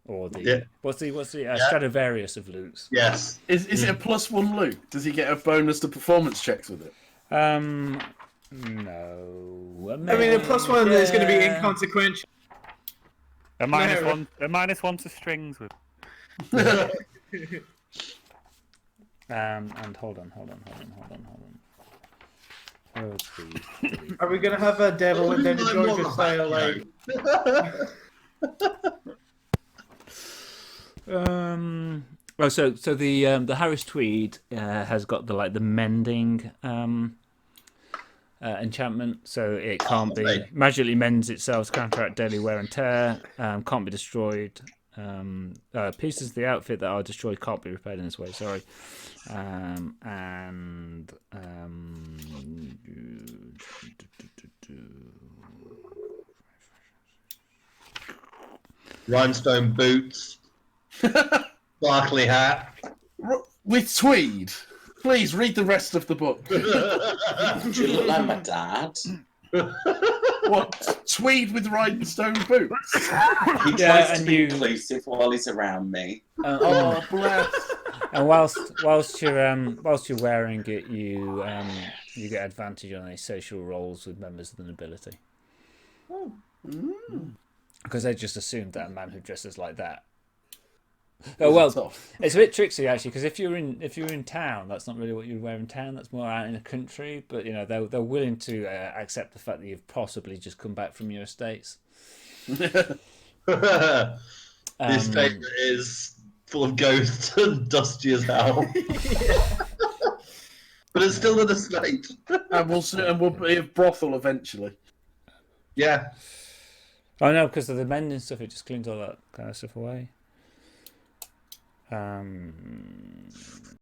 S2: or the what's the Stradivarius of loots.
S3: Yes.
S1: Is it a +1 loot? Does he get a bonus to performance checks with it?
S2: No.
S5: I mean, a +1 is going to be inconsequential.
S6: A -1 to strings with.
S2: And hold on. Oh, please.
S5: Are we going to have a Devil and David Georgia style like?
S2: So the Harris Tweed has got the mending enchantment, so it can't be magically mends itself to counteract daily wear and tear, can't be destroyed. Pieces of the outfit that are destroyed can't be repaired in this way. Sorry, and
S3: Rhinestone boots, sparkly hat.
S1: With tweed. Please read the rest of the book.
S4: Do you look like my dad?
S1: What? Tweed with rhinestone boots?
S4: He tries to be inclusive while he's around me.
S1: Oh, bless.
S2: And whilst you're wearing it, you get advantage on any social roles with members of the nobility. Because they just assumed that a man who dresses like that. Oh well, it's a bit tricksy actually, because if you're in town, that's not really what you'd wear in town. That's more out in the country. But they're willing to accept the fact that you've possibly just come back from your estates.
S3: The estate is full of ghosts and dusty as hell. But it's still an estate.
S1: and we'll be a brothel eventually.
S3: Yeah.
S2: Oh no, because of the mending stuff, it just cleans all that kind of stuff away.